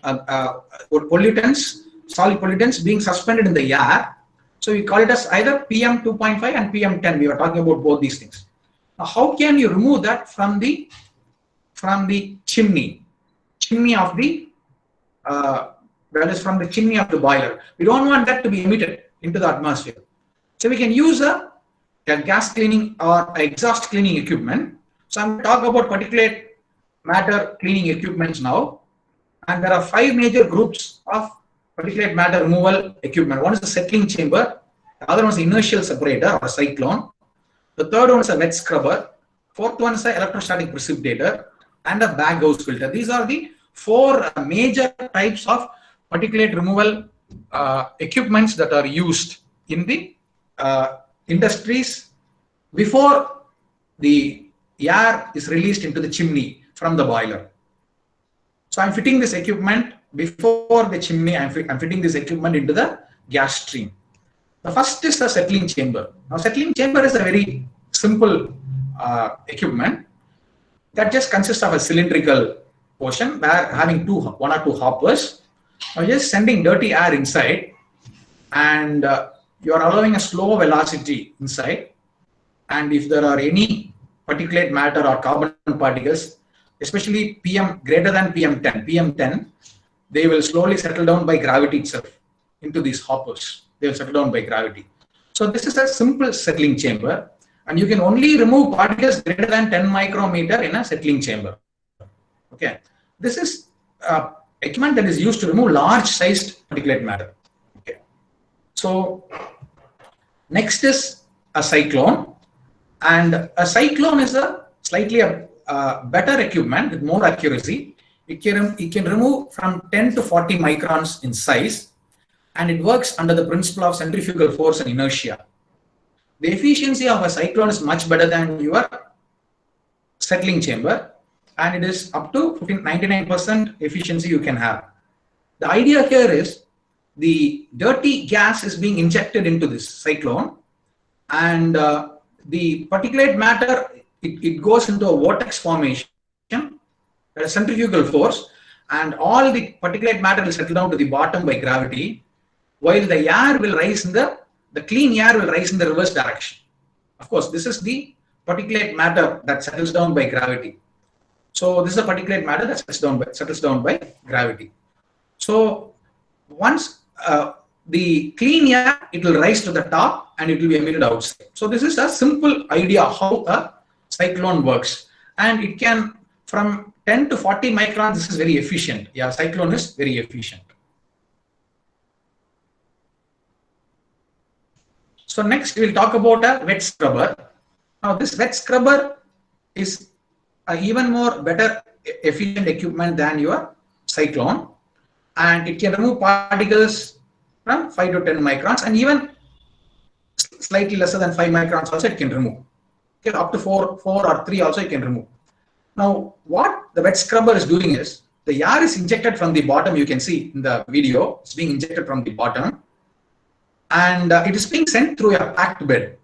pollutants, solid pollutants being suspended in the air. So we call it as either PM 2.5 and PM 10. We were talking about both these things. Now, how can you remove that from the chimney of the that is from the chimney of the boiler? We don't want that to be emitted into the atmosphere. So we can use a gas cleaning or exhaust cleaning equipment. So I'm going to talk about particulate matter cleaning equipments now. And there are 5 major groups of particulate matter removal equipment. One is the settling chamber, the other one is the inertial separator or cyclone, the third one is a wet scrubber, fourth one is an electrostatic precipitator, and a baghouse filter. These are the 4 major types of particulate removal equipments that are used in the industries before the air is released into the chimney from the boiler. So I'm fitting this equipment before the chimney. I'm fitting this equipment into the gas stream. The first is the settling chamber. Now, settling chamber is a very simple equipment that just consists of a cylindrical portion where having 1 or 2 hoppers. Now, just sending dirty air inside, and you are allowing a slow velocity inside. And if there are any particulate matter or carbon particles, especially PM greater than PM10, they will slowly settle down by gravity itself into these hoppers. they will settle down by gravity. So this is a simple settling chamber, and you can only remove particles greater than 10 micrometer in a settling chamber. Okay, this is equipment that is used to remove large sized particulate matter. Okay, so next is a cyclone, and a cyclone is a slightly better equipment with more accuracy. It can remove from 10 to 40 microns in size, and it works under the principle of centrifugal force and inertia. The efficiency of a cyclone is much better than your settling chamber, and it is up to 99% efficiency you can have. The idea here is the dirty gas is being injected into this cyclone, and the particulate matter, it goes into a vortex formation, a centrifugal force, and all the particulate matter will settle down to the bottom by gravity, while the air will rise in the clean air will rise in the reverse direction. Of course, this is the particulate matter that settles down by gravity. So this is a particulate matter that settles down by gravity. So once the clean air, it will rise to the top and it will be emitted outside. So this is a simple idea how a cyclone works, and it can from 10 to 40 microns. This is very efficient. Yeah, cyclone is very efficient. So next we'll talk about a wet scrubber. Now this wet scrubber is even more better efficient equipment than your cyclone, and it can remove particles from 5 to 10 microns, and even slightly lesser than 5 microns also it can remove. Okay, up to 4 or 3 also it can remove. Now what the wet scrubber is doing is the air is injected from the bottom. You can see in the video it's being injected from the bottom, and it is being sent through a packed bed.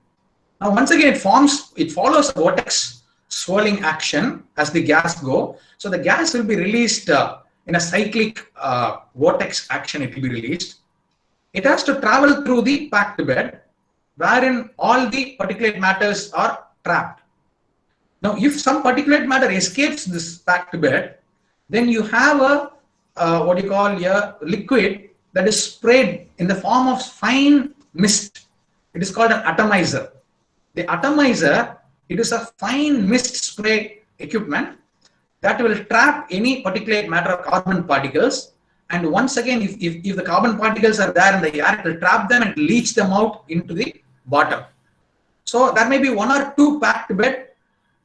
Now once again it follows a vortex swirling action as the gas go. So the gas will be released in a cyclic vortex action. It will be released. It has to travel through the packed bed, wherein all the particulate matters are trapped. Now if some particulate matter escapes this packed bed, then you have a what you call a liquid that is sprayed in the form of fine mist. It is called an atomizer. The atomizer, it is a fine mist spray equipment that will trap any particulate matter of carbon particles. And once again, if the carbon particles are there in the air, it will trap them and leach them out into the bottom. So there may be 1 or 2 packed bed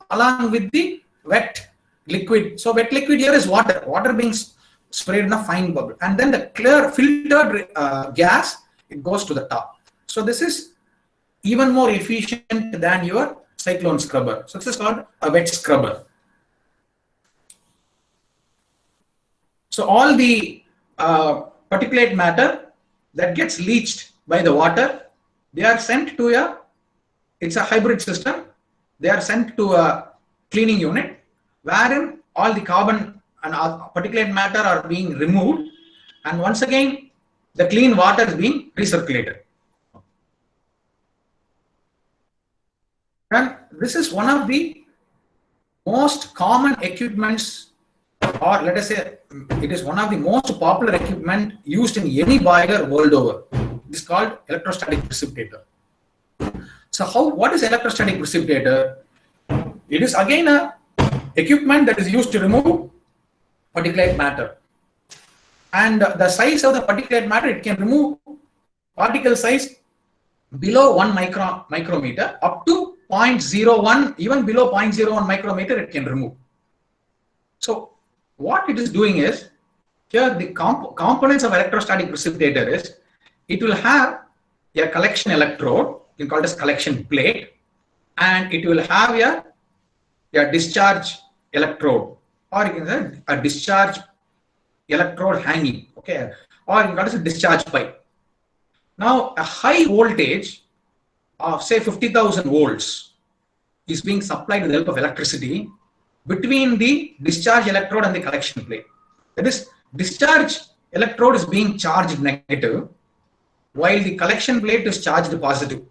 along with the wet liquid. So wet liquid here is water being sprayed in a fine bubble, and then the clear filtered gas, it goes to the top. So this is even more efficient than your cyclone scrubber. So this is called a wet scrubber. So all the particulate matter that gets leached by the water, they are sent to it's a hybrid system. They are sent to a cleaning unit, wherein all the carbon and particulate matter are being removed, and once again the clean water is being recirculated. And this is one of the most common equipments, or let us say it is one of the most popular equipment used in any boiler world over. It is called electrostatic precipitator. So what is electrostatic precipitator? It is again a equipment that is used to remove particulate matter, and the size of the particulate matter, it can remove particle size below 1 micrometer up to 0.01, even below 0.01 micrometer it can remove. So what it is doing is, here the components of electrostatic precipitator is, it will have a collection electrode, you can call it as collection plate, and it will have a discharge electrode, or you can say a discharge electrode hanging, okay, or you can call it as a discharge pipe. Now a high voltage of say 50,000 volts is being supplied with the help of electricity between the discharge electrode and the collection plate. That is, discharge electrode is being charged negative, while the collection plate is charged positive.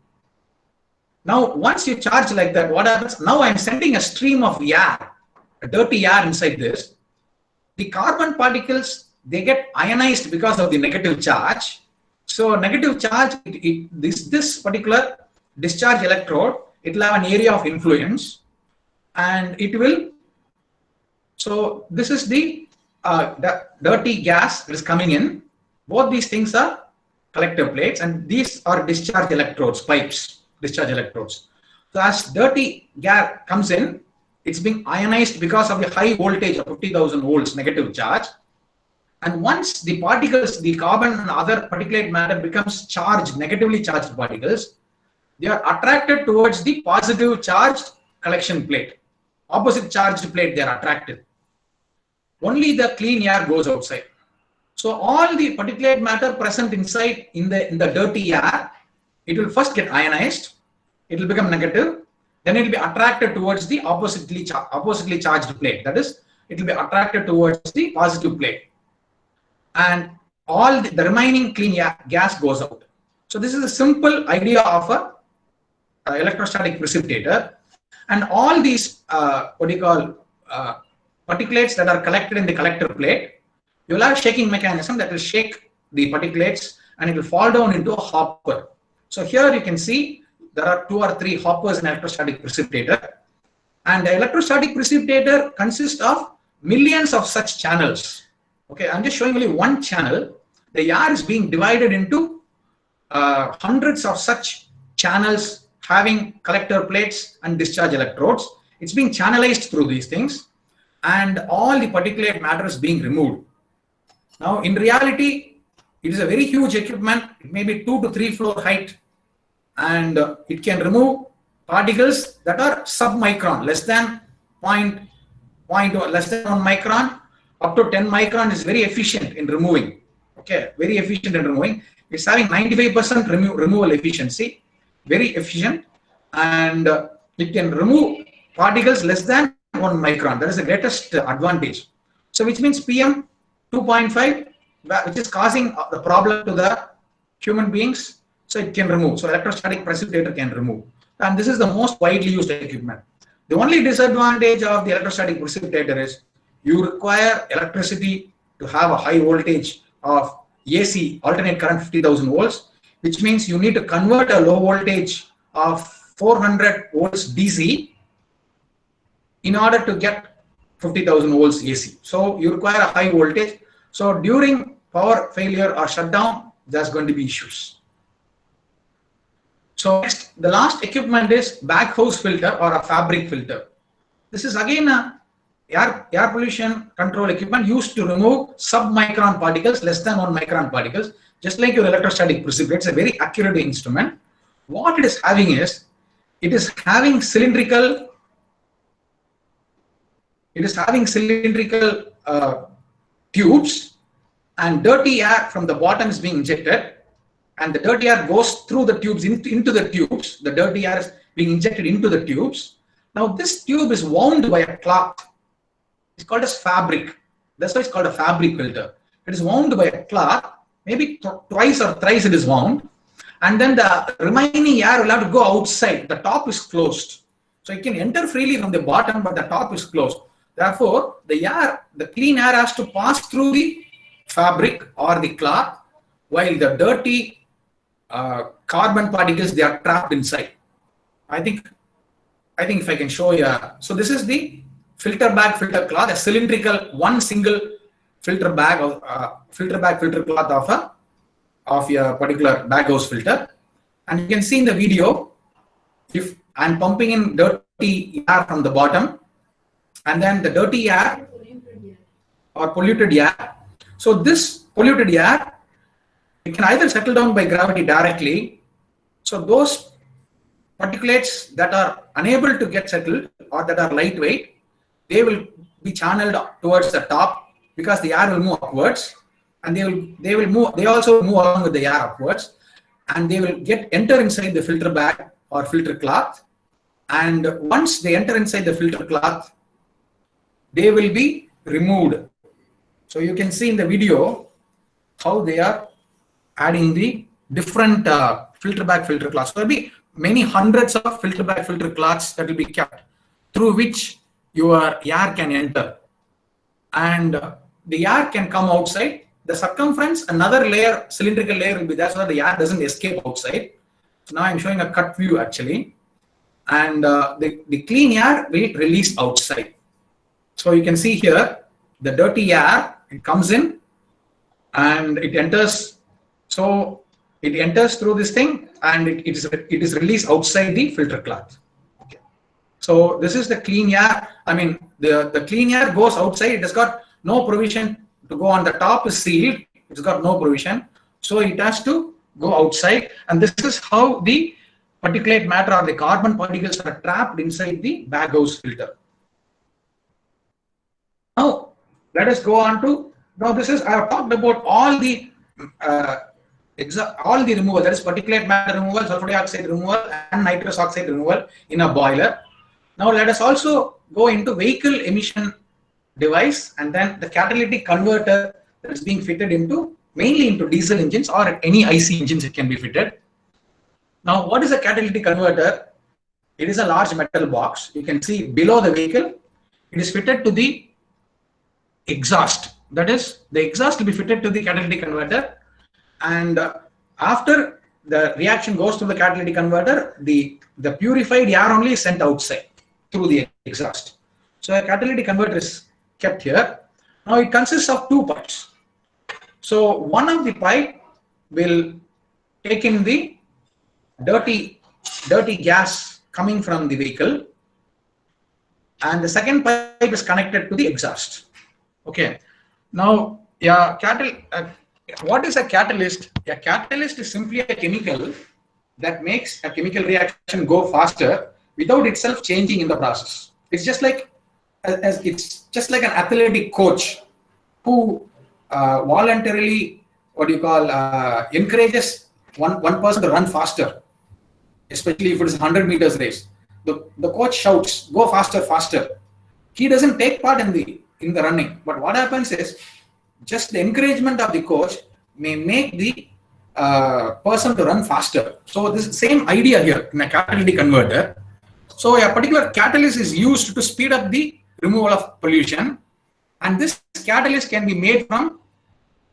Now once you charge like that, what happens? Now I am sending a stream of air, a dirty air inside this. The carbon particles, they get ionized because of the negative charge. So negative charge, this particular discharge electrode, it will have an area of influence, and it will. So this is the dirty gas that is coming in. Both these things are collector plates, and these are discharge electrodes, pipes, discharge electrodes. So as dirty gas comes in, it's being ionized because of the high voltage of 50,000 volts negative charge. And once the particles, the carbon and other particulate matter becomes charged, negatively charged particles, they are attracted towards the positive charged collection plate. Opposite charged plate, they are attracted. Only the clean air goes outside. So all the particulate matter present inside in the dirty air, it will first get ionized, it will become negative, then it will be attracted towards the oppositely charged plate. That is, it will be attracted towards the positive plate. And all the remaining clean gas goes out. So this is a simple idea of a electrostatic precipitator. And all these particulates that are collected in the collector plate, you will have a shaking mechanism that will shake the particulates and it will fall down into a hopper. So here you can see there are 2 or 3 hoppers in electrostatic precipitator, and the electrostatic precipitator consists of millions of such channels. Okay, I'm just showing only one channel. The air is being divided into hundreds of such channels having collector plates and discharge electrodes. It's being channelized through these things, and all the particulate matter is being removed. Now, in reality, it is a very huge equipment. It may be 2 to 3 floor height, and it can remove particles that are sub-micron, less than 1 micron, up to 10 micron is very efficient in removing. Okay, very efficient in removing. It's having 95% removal efficiency, very efficient, and it can remove particles less than 1 micron. That is the greatest advantage. So which means PM 2.5, which is causing the problem to the human beings, so it can remove. So electrostatic precipitator can remove. And this is the most widely used equipment. The only disadvantage of the electrostatic precipitator is you require electricity to have a high voltage of AC, alternate current 50,000 volts, which means you need to convert a low voltage of 400 volts DC in order to get 50,000 volts AC. So you require a high voltage. So during power failure or shutdown, there's going to be issues. So next, the last equipment is baghouse filter or a fabric filter. This is again a air pollution control equipment used to remove sub-micron particles, less than 1 micron particles, just like your electrostatic precipitator. It's a very accurate instrument. What it is having is, it is having cylindrical tubes, and dirty air from the bottom is being injected, and the dirty air goes through the tubes into the tubes. The dirty air is being injected into the tubes. Now this tube is wound by a cloth. It's called as fabric. That's why it's called a fabric filter. It is wound by a cloth, maybe twice or thrice it is wound, and then the remaining air will have to go outside. The top is closed, so it can enter freely from the bottom, but the top is closed. Therefore, the clean air has to pass through the fabric or the cloth, while the dirty carbon particles, they are trapped inside. I think if I can show you. So this is the filter bag filter cloth, a cylindrical one single filter bag of filter cloth of your particular baghouse filter. And you can see in the video, if I'm pumping in dirty air from the bottom, and then the dirty air or polluted air. So this polluted air, it can either settle down by gravity directly. So those particulates that are unable to get settled or that are lightweight, they will be channeled towards the top because the air will move upwards, and they also move along with the air upwards, and they will enter inside the filter bag or filter cloth. And once they enter inside the filter cloth, they will be removed. So you can see in the video how they are adding the different filter bag filter cloths. So there will be many hundreds of filter bag filter cloths that will be kept, through which your air can enter, and the air can come outside. the circumference, another layer, cylindrical layer will be there so that the air doesn't escape outside. So now I'm showing a cut view actually. And the clean air will release outside. So you can see here, the dirty air, it comes in and it enters. So it enters through this thing and it is released outside the filter cloth. Okay. So this is the clean air. I mean, the clean air goes outside. It has got no provision to go on. The top is sealed. It's got no provision. So it has to go outside. And this is how the particulate matter or the carbon particles are trapped inside the Baghouse filter. Now, let us go on to, now this is, I have talked about all the removal, that is particulate matter removal, sulfur dioxide removal and nitrous oxide removal in a boiler. Now let us also go into vehicle emission device and then the catalytic converter that is being fitted into, mainly into diesel engines or any IC engines it can be fitted. Now, what is a catalytic converter? It is a large metal box. You can see below the vehicle. It is fitted to the exhaust. That is, the exhaust will be fitted to the catalytic converter. And after the reaction goes to the catalytic converter, the purified air only is sent outside through the exhaust. So a catalytic converter is kept here. Now it consists of two parts. So one of the pipe will take in the dirty gas coming from the vehicle, and the second pipe is connected to the exhaust. Okay. Now, what is a catalyst? A catalyst is simply a chemical that makes a chemical reaction go faster without itself changing in the process. It's just like an athletic coach who voluntarily, encourages one person to run faster, especially if it is 100 meters race. The coach shouts, "Go faster, faster." He doesn't take part in the running, but what happens is just the encouragement of the coach may make the person to run faster. So this is the same idea here in a catalytic converter. So a particular catalyst is used to speed up the removal of pollution, and this catalyst can be made from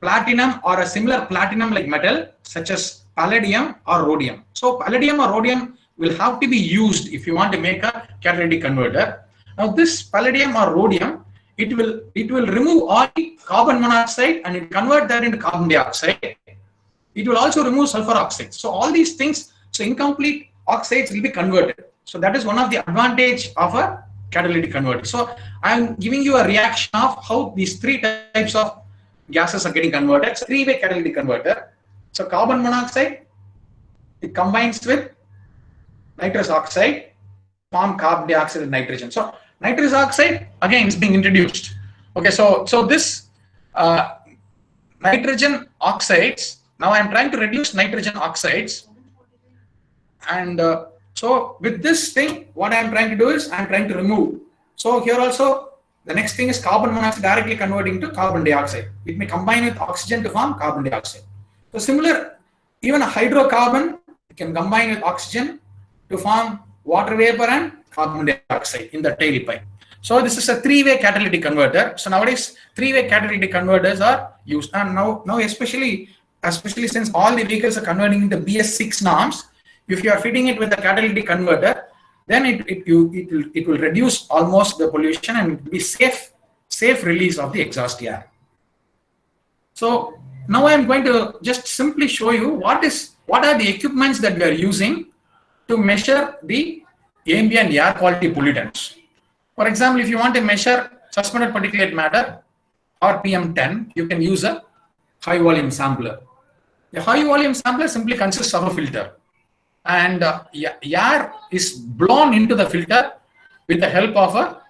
platinum or a similar platinum-like metal such as palladium or rhodium. So palladium or rhodium will have to be used if you want to make a catalytic converter. Now this palladium or rhodium, it will remove all carbon monoxide and it convert that into carbon dioxide. It will also remove sulfur oxide. So all these things, so incomplete oxides will be converted. So that is one of the advantage of a catalytic converter. So I am giving you a reaction of how these three types of gases are getting converted. It's a three-way catalytic converter. So carbon monoxide, it combines with nitrous oxide, form carbon dioxide and nitrogen. So nitrous oxide again is being introduced. Okay, so this nitrogen oxides. Now I am trying to reduce nitrogen oxides, and so with this thing, what I am trying to do is I am trying to remove. So here also the next thing is carbon monoxide directly converting to carbon dioxide. It may combine with oxygen to form carbon dioxide. So similar, even a hydrocarbon can combine with oxygen to form water vapor and carbon dioxide in the tailpipe. So this is a three-way catalytic converter. So nowadays, three-way catalytic converters are used, and now especially since all the vehicles are converting into BS6 norms, if you are fitting it with a catalytic converter, then it will reduce almost the pollution and it will be safe release of the exhaust air. So now I am going to just simply show you what are the equipments that we are using to measure the ambient air quality pollutants. For example, if you want to measure suspended particulate matter or PM10, you can use a high volume sampler. The high volume sampler simply consists of a filter, and air is blown into the filter with the help of a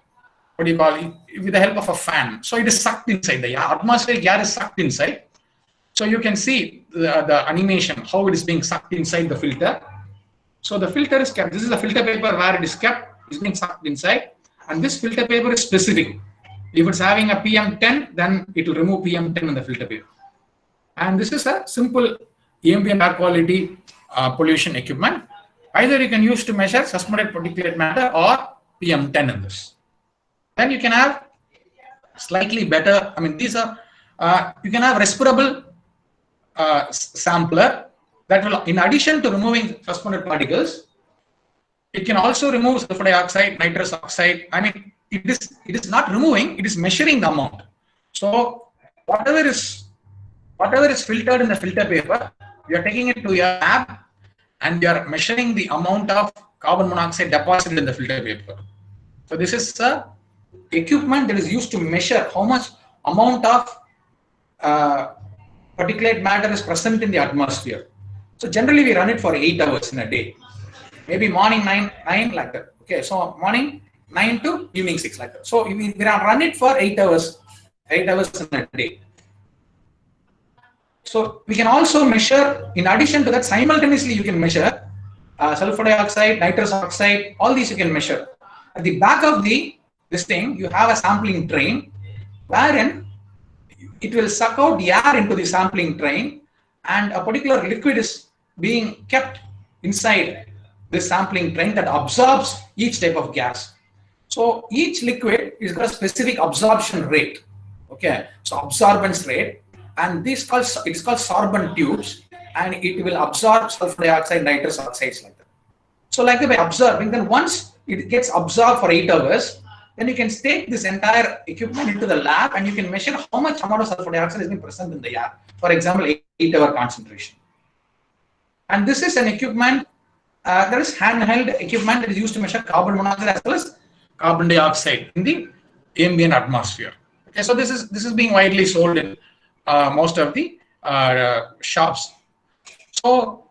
with the help of a fan. So it is sucked inside. The atmospheric air is sucked inside. So you can see the animation how it is being sucked inside the filter. So the filter is kept. This is the filter paper where it is kept. It's being sucked inside, and this filter paper is specific. If it's having a PM10, then it will remove PM10 in the filter paper. And this is a simple ambient air quality pollution equipment. Either you can use to measure suspended particulate matter or PM10 in this. Then you can have slightly better. I mean, these are You can have respirable sampler that will, in addition to removing suspended particles, it can also remove sulfur dioxide, nitrous oxide. I mean, it is not removing, it is measuring the amount. So whatever is filtered in the filter paper, you are taking it to your lab and you are measuring the amount of carbon monoxide deposited in the filter paper. So this is a equipment that is used to measure how much amount of particulate matter is present in the atmosphere. So generally we run it for 8 hours in a day. Maybe morning 9 like that. Okay, so morning 9 to evening 6 like that. So we run it for 8 hours in a day. So we can also measure, in addition to that, simultaneously you can measure sulfur dioxide, nitrous oxide, all these you can measure. At the back of this thing, you have a sampling train wherein it will suck out the air into the sampling train, and a particular liquid is being kept inside this sampling train that absorbs each type of gas. So each liquid is got a specific absorption rate. Okay, so absorbance rate, and it's called sorbent tubes, and it will absorb sulfur dioxide, nitrous oxides like that. So like by absorbing, then once it gets absorbed for 8 hours, then you can take this entire equipment into the lab and you can measure how much amount of sulfur dioxide is being present in the air. For example, 8-hour concentration. And this is an equipment that is handheld equipment that is used to measure carbon monoxide as well as carbon dioxide in the ambient atmosphere. Okay, so this is being widely sold in most of the shops. So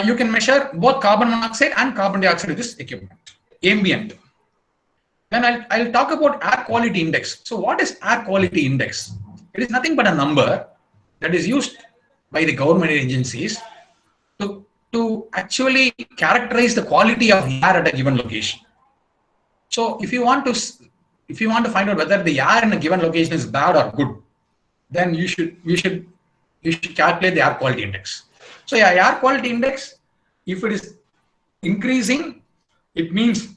you can measure both carbon monoxide and carbon dioxide with this equipment, ambient. Then I'll talk about air quality index. So what is air quality index? It is nothing but a number that is used by the government agencies to actually characterize the quality of air at a given location. So if you want to find out whether the air in a given location is bad or good, then you should calculate the air quality index. So yeah, air quality index, if it is increasing, it means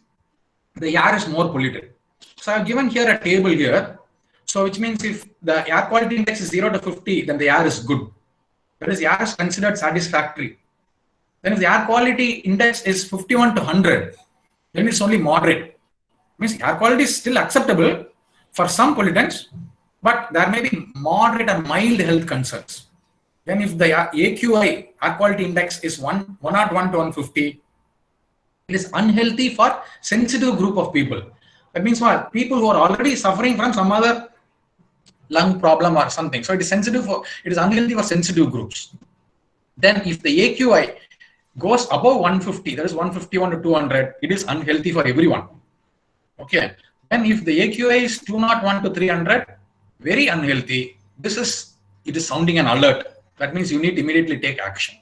the air is more polluted. So I've given here a table here. So which means if the air quality index is 0 to 50, then the air is good. That is, the air is considered satisfactory. Then if the air quality index is 51 to 100, then it's only moderate. Means air quality is still acceptable for some pollutants, but there may be moderate and mild health concerns. Then if the AQI, air quality index, is 101 to 150, it is unhealthy for sensitive group of people. That means what? People who are already suffering from some other lung problem or something. So it is unhealthy for sensitive groups. Then if the AQI goes above 150, that is 151 to 200, it is unhealthy for everyone. Okay. Then if the AQI is 201 to 300, very unhealthy. It is sounding an alert. That means you need to immediately take action.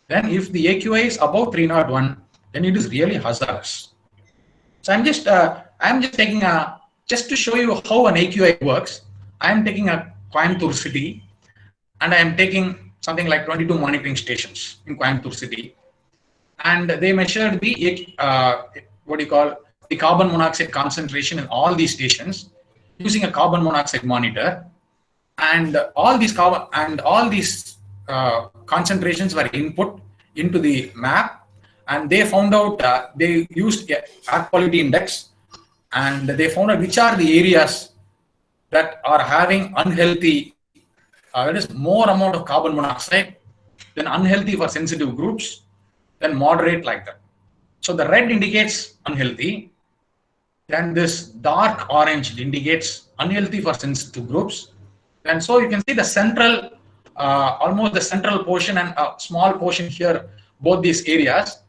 Then if the AQI is above 301, then it is really hazardous. So I'm just taking just to show you how an AQI works. I am taking a Coimbatore city, and I am taking something like 22 monitoring stations in Coimbatore city, and they measured the the carbon monoxide concentration in all these stations using a carbon monoxide monitor, and all these concentrations were input into the map. And they found out, they used air quality index, and they found out which are the areas that are having unhealthy, that is more amount of carbon monoxide, then unhealthy for sensitive groups, then moderate like that. So the red indicates unhealthy, then this dark orange indicates unhealthy for sensitive groups. And so you can see the central, almost the central portion and a small portion here, both these areas,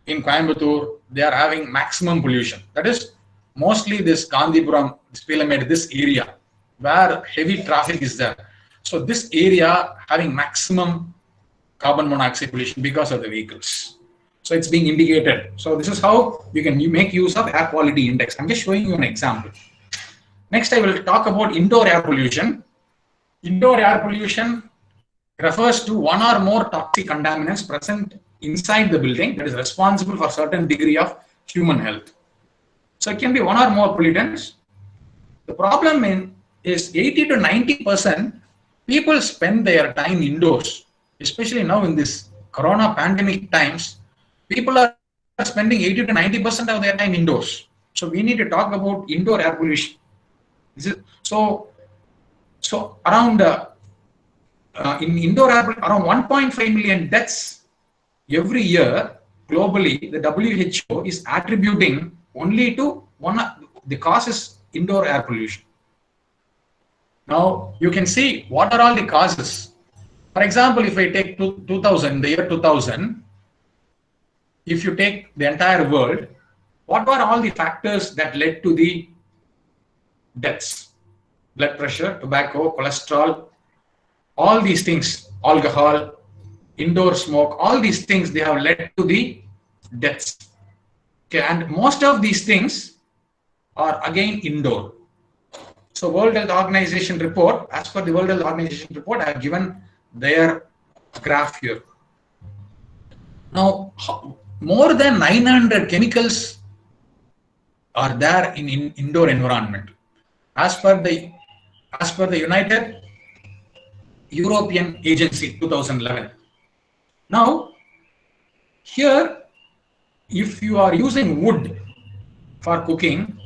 in Coimbatore, they are having maximum pollution. That is mostly this Gandhipuram, this Pyramid, this area where heavy traffic is there. So this area having maximum carbon monoxide pollution because of the vehicles. So it's being indicated. So this is how you can make use of air quality index. I'm just showing you an example. Next, I will talk about indoor air pollution. Indoor air pollution refers to one or more toxic contaminants present inside the building that is responsible for a certain degree of human health. So it can be one or more pollutants. The problem is 80 to 90% people spend their time indoors, especially now in this corona pandemic times. People are spending 80 to 90% of their time indoors. So we need to talk about indoor air pollution. So around in indoor air, around 1.5 million deaths every year globally. The WHO is attributing only to the cause is indoor air pollution. Now you can see what are all the causes. For example, if I take 2000, the year 2000, if you take the entire world, what were all the factors that led to the deaths? Blood pressure, tobacco, cholesterol, all these things, alcohol, indoor smoke, all these things, they have led to the deaths. Okay, and most of these things are again indoor. So World Health Organization report, as per the World Health Organization report, I have given their graph here. Now, more than 900 chemicals are there in indoor environment, as per the United European Agency 2011. Now, here, if you are using wood for cooking,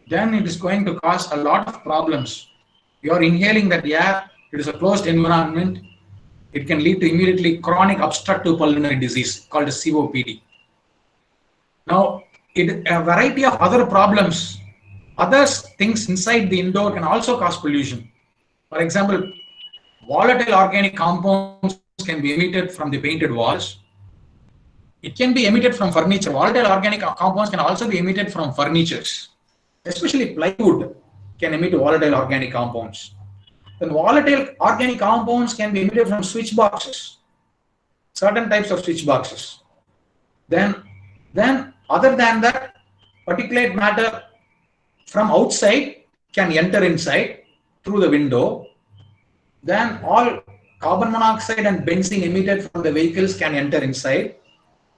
then it is going to cause a lot of problems. You are inhaling that air, it is a closed environment. It can lead to immediately chronic obstructive pulmonary disease called as COPD. Now, a variety of other problems, other things inside the indoor can also cause pollution. For example, volatile organic compounds can be emitted from the painted walls. It can be emitted from furniture. Volatile organic compounds can also be emitted from furnitures. Especially plywood can emit volatile organic compounds. Then volatile organic compounds can be emitted from switch boxes, certain types of switch boxes. Then other than that, particulate matter from outside can enter inside through the window. Then all carbon monoxide and benzene emitted from the vehicles can enter inside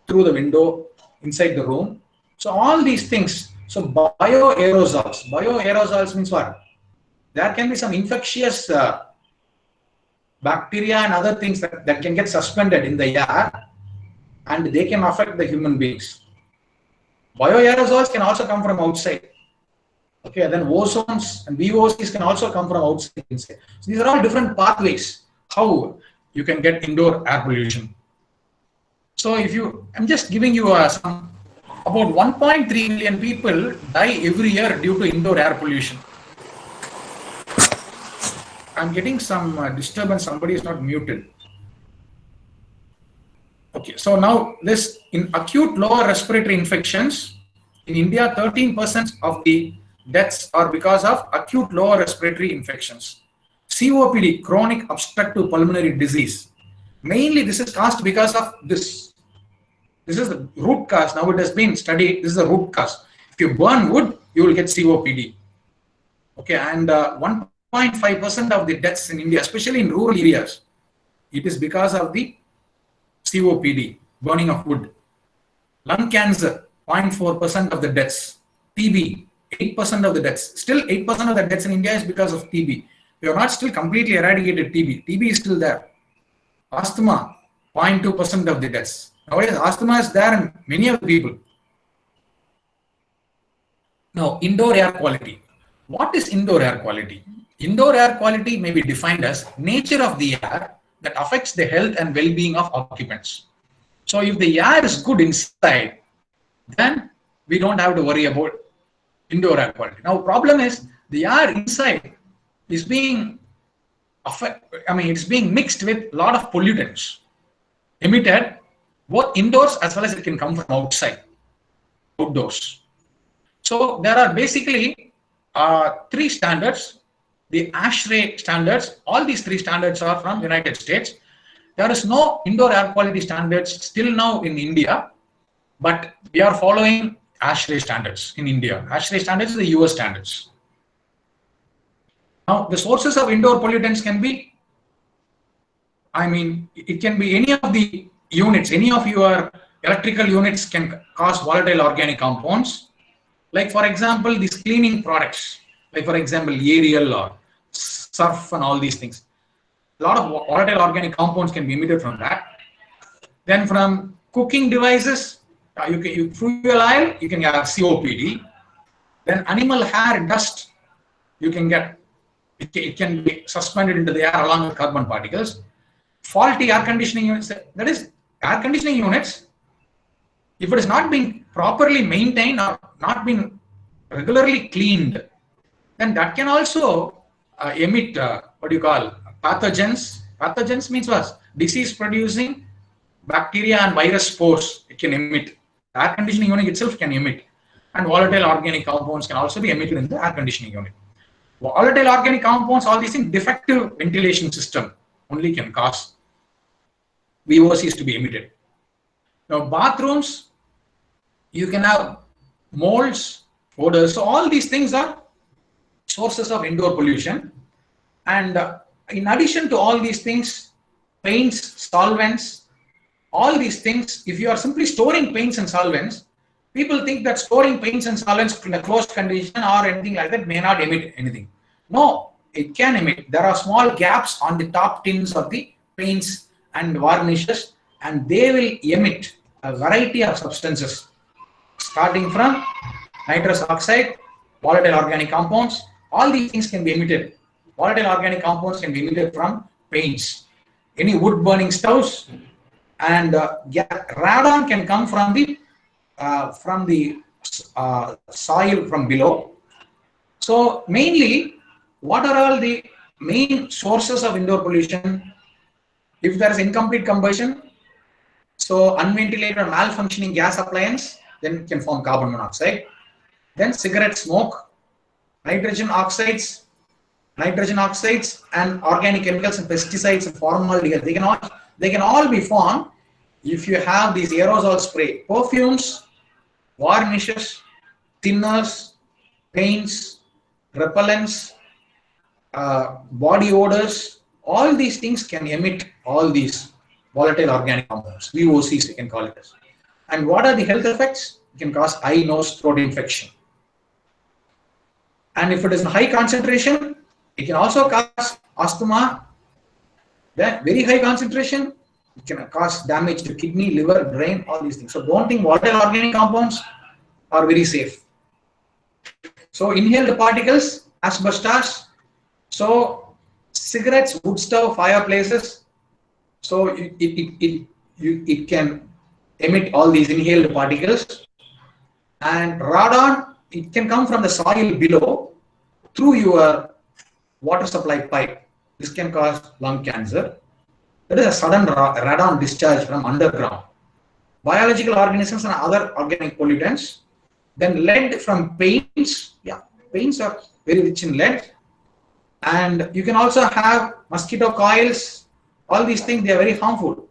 through the window inside the room. So all these things. So bioaerosols. Bioaerosols means what? There can be some infectious bacteria and other things that can get suspended in the air, and they can affect the human beings. Bioaerosols can also come from outside. Okay, then ozones and VOCs can also come from outside. Inside. So these are all different pathways how you can get indoor air pollution. So I'm just giving you some. About 1.3 million people die every year due to indoor air pollution. I'm getting some disturbance. Somebody is not muted. Okay, so now this in acute lower respiratory infections in India, 13% of the deaths are because of acute lower respiratory infections. COPD, chronic obstructive pulmonary disease. Mainly this is caused because of this. This is the root cause. Now it has been studied. This is the root cause. If you burn wood, you will get COPD. Okay, and 1.5% of the deaths in India, especially in rural areas, it is because of the COPD, burning of wood. Lung cancer, 0.4% of the deaths. TB, 8% of the deaths. Still 8% of the deaths in India is because of TB. We have not still completely eradicated TB. TB is still there. Asthma, 0.2% of the deaths. Nowadays, asthma is there in many of the people. Now, indoor air quality. What is indoor air quality? Indoor air quality may be defined as nature of the air that affects the health and well-being of occupants. So, if the air is good inside, then we don't have to worry about indoor air quality. Now, problem is the air inside is being it's being mixed with a lot of pollutants emitted both indoors as well as it can come from outdoors. So there are basically 3 standards. The ASHRAE standards, all these 3 standards are from United States. There is no indoor air quality standards still now in India, but we are following ASHRAE standards in India. ASHRAE standards are the US standards. Now the sources of indoor pollutants can be, it can be any of the units, any of your electrical units can cause volatile organic compounds. Like for example, these cleaning products like for example, aerial or surf and all these things. A lot of volatile organic compounds can be emitted from that. Then from cooking devices, you fuel oil, you can have COPD. Then animal hair dust, you can get, it can be suspended into the air along with carbon particles. Faulty air conditioning units, that is air conditioning units, if it is not being properly maintained or not being regularly cleaned, then that can also emit what do you call pathogens. Pathogens means what? Disease producing bacteria and virus spores. It can emit. The air conditioning unit itself can emit. And volatile organic compounds can also be emitted in the air conditioning unit. Volatile organic compounds, all these things, defective ventilation system only can cause VOCs to be emitted. Now, bathrooms, you can have molds, odors. So all these things are sources of indoor pollution. And in addition to all these things, paints, solvents, all these things, if you are simply storing paints and solvents, people think that storing paints and solvents in a closed condition or anything like that may not emit anything. No, it can emit. There are small gaps on the top tins of the paints and varnishes, and they will emit a variety of substances, starting from nitrous oxide, volatile organic compounds. All these things can be emitted. Volatile organic compounds can be emitted from paints, any wood burning stoves, and radon can come from the soil from below. So mainly, what are all the main sources of indoor pollution? If there is incomplete combustion, so unventilated or malfunctioning gas appliance, then it can form carbon monoxide. Then cigarette smoke, nitrogen oxides and organic chemicals and pesticides and formaldehyde, they can all be formed if you have these aerosol spray. Perfumes, varnishes, thinners, paints, repellents, body odors, all these things can emit all these volatile organic compounds, VOCs we can call it as. And what are the health effects? It can cause eye, nose, throat infection. And if it is in high concentration, it can also cause asthma. Then very high concentration, it can cause damage to kidney, liver, brain, all these things. So don't think volatile organic compounds are very safe. So inhaled particles, asbestos. So cigarettes, wood stove, fireplaces. So it can emit all these inhaled particles. And radon, it can come from the soil below through your water supply pipe. This can cause lung cancer. That is a sudden radon discharge from underground. Biological organisms and other organic pollutants. Then lead from paints. Yeah, paints are very rich in lead. And you can also have mosquito coils. All these things, they are very harmful.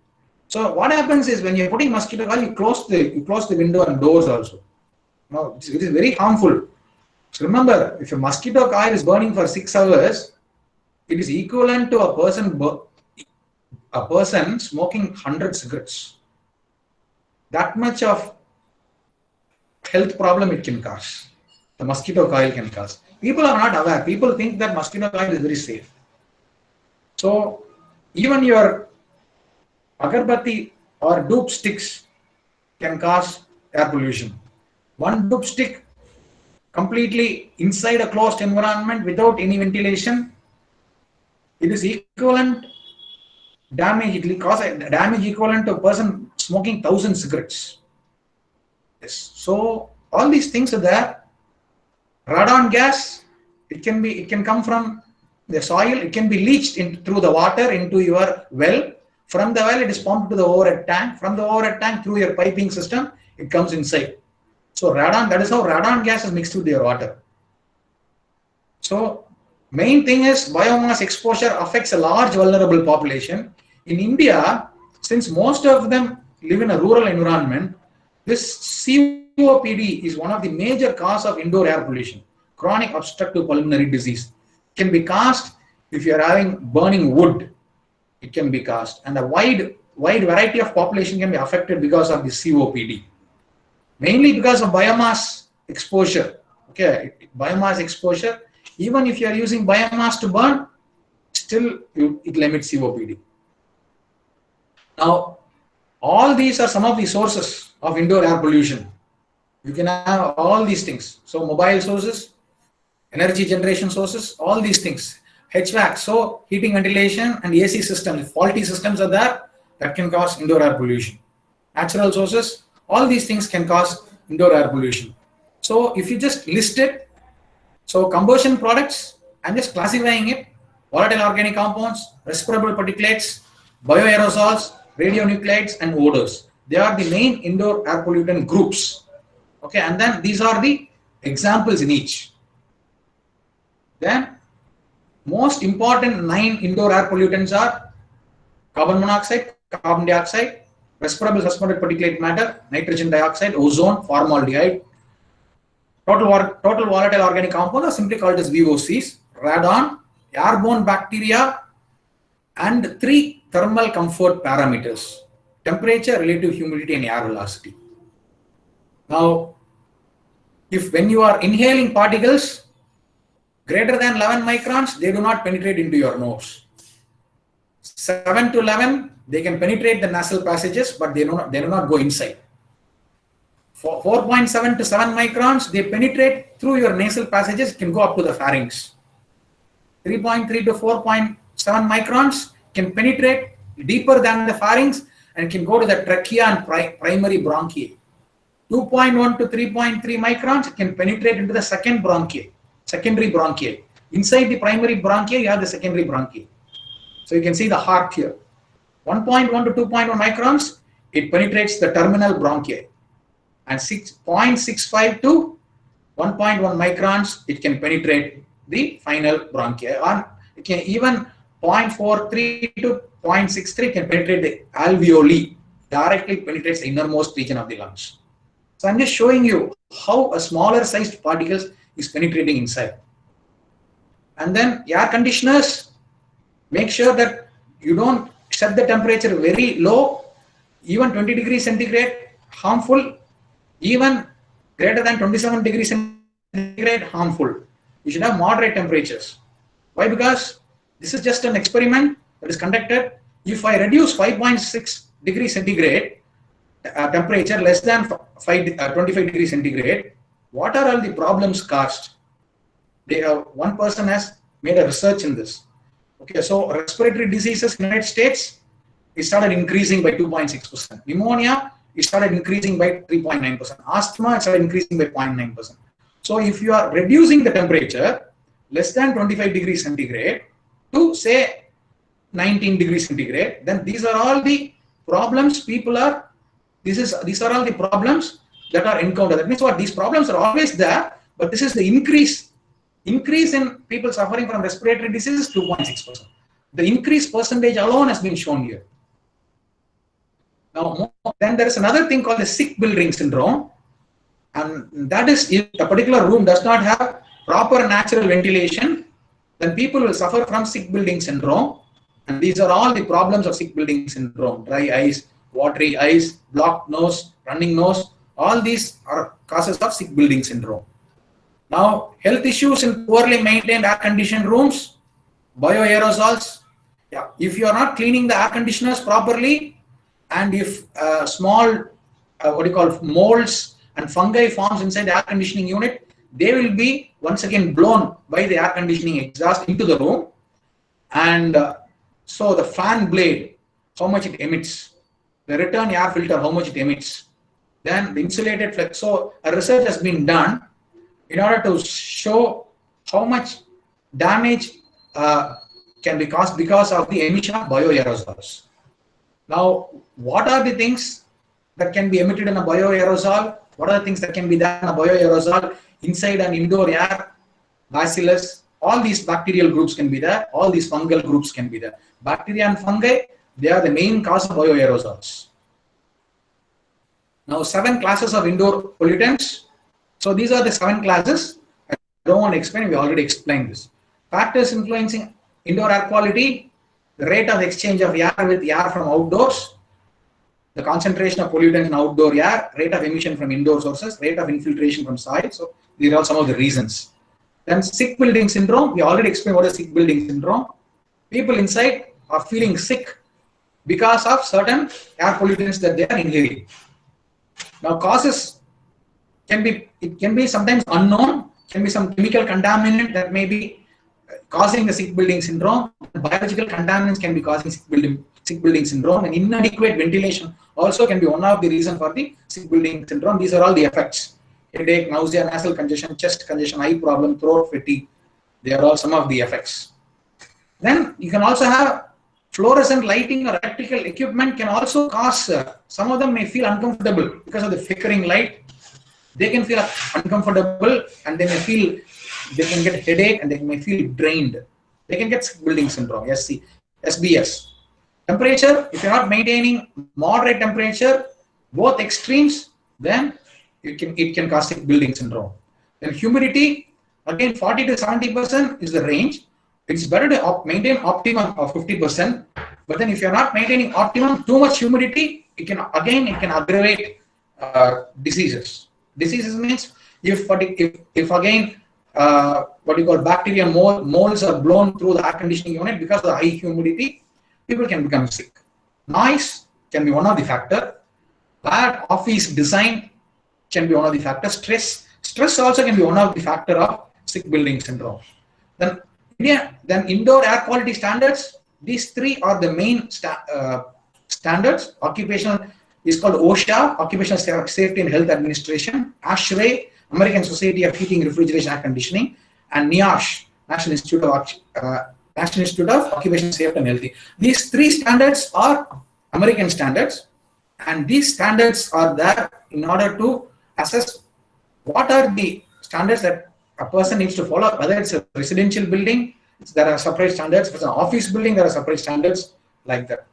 So what happens is when you're putting mosquito coil, you close the window and doors also. No, it is very harmful. So remember, if a mosquito coil is burning for 6 hours, it is equivalent to a person smoking 100 cigarettes. That much of health problem it can cause. The mosquito coil can cause. People are not aware. People think that mosquito coil is very safe. So even your agarbatti or doop sticks can cause air pollution. One doop stick completely inside a closed environment without any ventilation, it is equivalent damage. It will cause a damage equivalent to a person smoking 1,000 cigarettes. Yes. So all these things are there. Radon gas, it can come from the soil. It can be leached through the water into your well. From the well, it is pumped to the overhead tank. From the overhead tank through your piping system, it comes inside. So radon, that is how radon gas is mixed with your water. So main thing is biomass exposure affects a large vulnerable population. In India, since most of them live in a rural environment, this COPD is one of the major cause of indoor air pollution. Chronic obstructive pulmonary disease can be caused if you are having burning wood. It can be caused, and a wide variety of population can be affected because of the COPD. Mainly because of biomass exposure. Okay, biomass exposure Even if you are using biomass to burn, still it limits COPD. Now, all these are some of the sources of indoor air pollution. You can have all these things. So mobile sources, energy generation sources, all these things. HVAC, so heating, ventilation, and AC systems, faulty systems are there, that can cause indoor air pollution. Natural sources, all these things can cause indoor air pollution. So if you just list it, so combustion products, I'm just classifying it: volatile organic compounds, respirable particulates, bioaerosols, radionuclides, and odors. They are the main indoor air pollutant groups. Okay, and then these are the examples in each. Then most important 9 indoor air pollutants are carbon monoxide, carbon dioxide, respirable suspended particulate matter, nitrogen dioxide, ozone, formaldehyde, total volatile organic compounds are simply called as VOCs, radon, airborne bacteria, and 3 thermal comfort parameters: temperature, relative humidity, and air velocity. Now, when you are inhaling particles greater than 11 microns, they do not penetrate into your nose. 7 to 11, they can penetrate the nasal passages, but they do not go inside. 4.7 to 7 microns, they penetrate through your nasal passages, can go up to the pharynx. 3.3 to 4.7 microns can penetrate deeper than the pharynx and can go to the trachea and primary bronchi. 2.1 to 3.3 microns can penetrate into the secondary bronchi. Inside the primary bronchi, you have the secondary bronchi. So you can see the heart here. 1.1 to 2.1 microns, it penetrates the terminal bronchi. And 6.65 to 1.1 microns, it can penetrate the final bronchi. Or it can even 0.43 to 0.63 can penetrate the alveoli, directly penetrates the innermost region of the lungs. So I'm just showing you how a smaller sized particles is penetrating inside. And then air conditioners, make sure that you don't set the temperature very low. Even 20 degrees centigrade, harmful. Even greater than 27 degrees centigrade, harmful. You should have moderate temperatures. Why? Because this is just an experiment that is conducted. If I reduce 5.6 degrees centigrade temperature less than 25 degrees centigrade, what are all the problems caused? One person has made a research in this. Okay, so respiratory diseases in the United States, it started increasing by 2.6%. Pneumonia, it started increasing by 3.9%. Asthma, it started increasing by 0.9%. So if you are reducing the temperature less than 25 degrees centigrade to say 19 degrees centigrade, then these are all the problems these are all the problems that are encountered. That means what? These problems are always there, but this is the increase in people suffering from respiratory disease is 2.6%. The increased percentage alone has been shown here. Now, then there is another thing called the sick building syndrome, and that is if a particular room does not have proper natural ventilation, then people will suffer from sick building syndrome. And these are all the problems of sick building syndrome: dry eyes, watery eyes, blocked nose, running nose. All these are causes of sick building syndrome. Now, health issues in poorly maintained air-conditioned rooms, bioaerosols. Yeah, if you are not cleaning the air conditioners properly, and if small molds and fungi forms inside the air conditioning unit, they will be once again blown by the air conditioning exhaust into the room. And so the fan blade, how much it emits, the return air filter, how much it emits, then the insulated flex. So a research has been done in order to show how much damage can be caused because of the emission of bioaerosols. Now, what are the things that can be emitted in a bioaerosol? What are the things that can be done in a bioaerosol? Inside and indoor air, bacillus, all these bacterial groups can be there, all these fungal groups can be there. Bacteria and fungi, they are the main cause of bioaerosols. Now, 7 classes of indoor pollutants. So these are the 7 classes. I don't want to explain, we already explained this. Factors influencing indoor air quality: the rate of exchange of air with air from outdoors, the concentration of pollutants in outdoor air, rate of emission from indoor sources, rate of infiltration from soil. So these are all some of the reasons. Then sick building syndrome, we already explained what is sick building syndrome. People inside are feeling sick because of certain air pollutants that they are inhaling. Now causes can be sometimes unknown, can be some chemical contaminant that may be causing the sick building syndrome. Biological contaminants can be causing sick building syndrome, and inadequate ventilation also can be one of the reasons for the sick building syndrome. These are all the effects: headache, nausea, nasal congestion, chest congestion, eye problem, throat fatigue. They are all some of the effects. Then you can also have fluorescent lighting or electrical equipment can also cause, some of them may feel uncomfortable because of the flickering light. They can feel uncomfortable and they can get headache and they may feel drained. They can get sick building syndrome, SBS. Temperature, if you're not maintaining moderate temperature, both extremes, then it can cause sick building syndrome. Then humidity, again 40 to 70% is the range. It's better to maintain optimum of 50%, but then if you're not maintaining optimum, too much humidity, it can aggravate diseases. Diseases means if again what you call bacteria molds are blown through the air conditioning unit because of the high humidity, people can become sick. Noise can be one of the factors. Bad office design can be one of the factors. Stress also can be one of the factor of sick building syndrome. Then indoor air quality standards. These three are the main standards. Occupational is called OSHA, Occupational Safety and Health Administration. ASHRAE, American Society of Heating, Refrigeration, Air Conditioning, and NIOSH, National Institute of Occupational Safety and Health. These three standards are American standards, and these standards are there in order to assess what are the standards that a person needs to follow. Whether it's a residential building, there are separate standards. If it's an office building, there are separate standards like that.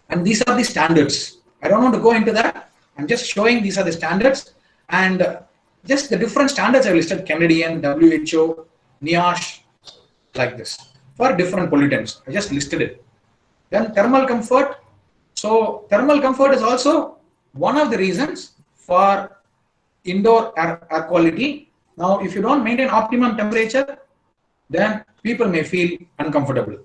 And these are the standards. I don't want to go into that. I'm just showing these are the standards, and just the different standards I listed: Canadian, WHO, NIOSH, like this, for different pollutants. I just listed it. Then thermal comfort. So thermal comfort is also one of the reasons for indoor air quality. Now, if you don't maintain optimum temperature, then people may feel uncomfortable.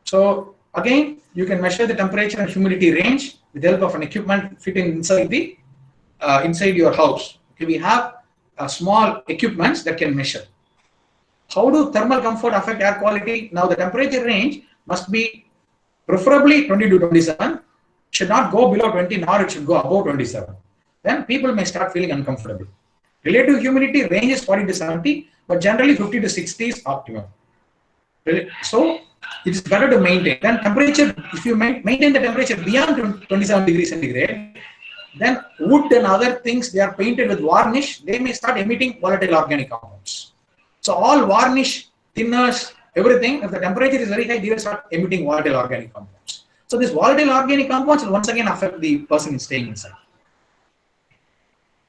So again, you can measure the temperature and humidity range with the help of an equipment fitting inside your house. Okay, we have small equipments that can measure. How do thermal comfort affect air quality? Now, the temperature range must be preferably 20 to 27. Should not go below 20, nor it should go above 27. Then people may start feeling uncomfortable. Relative humidity range is 40 to 70, but generally 50 to 60 is optimum. So it is better to maintain. Then temperature, if you maintain the temperature beyond 27 degrees centigrade, then wood and other things, they are painted with varnish, they may start emitting volatile organic compounds. So all varnish, thinners, everything, if the temperature is very high, they will start emitting volatile organic compounds. So these volatile organic compounds will once again affect the person staying inside.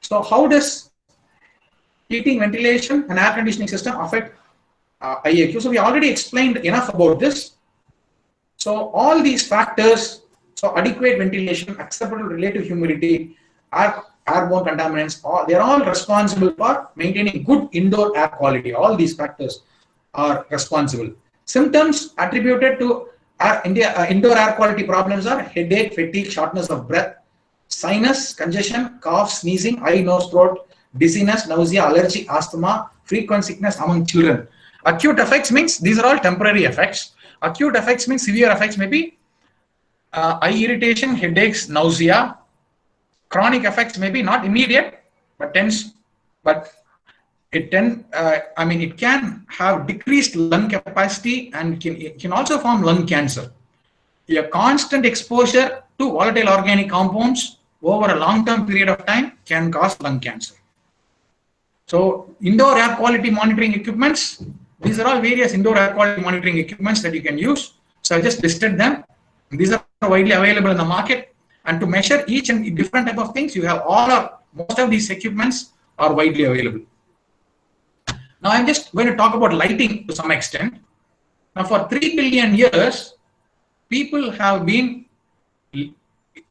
So how does heating, ventilation, and air conditioning system affect IAQ? So we already explained enough about this. So all these factors, so adequate ventilation, acceptable relative humidity, airborne contaminants, they are all responsible for maintaining good indoor air quality. All these factors are responsible. Symptoms attributed to indoor air quality problems are headache, fatigue, shortness of breath, sinus, congestion, cough, sneezing, eye, nose, throat, dizziness, nausea, allergy, asthma, frequent sickness among children. Acute effects means these are all temporary effects. Acute effects means severe effects may be eye irritation, headaches, nausea. Chronic effects may be not immediate, but it can have decreased lung capacity and it can also form lung cancer. A constant exposure to volatile organic compounds over a long-term period of time can cause lung cancer. So indoor air quality monitoring equipments, these are all various indoor air quality monitoring equipments that you can use. So I just listed them. These are widely available in the market. And to measure each and different type of things, you have most of these equipments are widely available. Now I'm just going to talk about lighting to some extent. Now for 3 billion years, people have been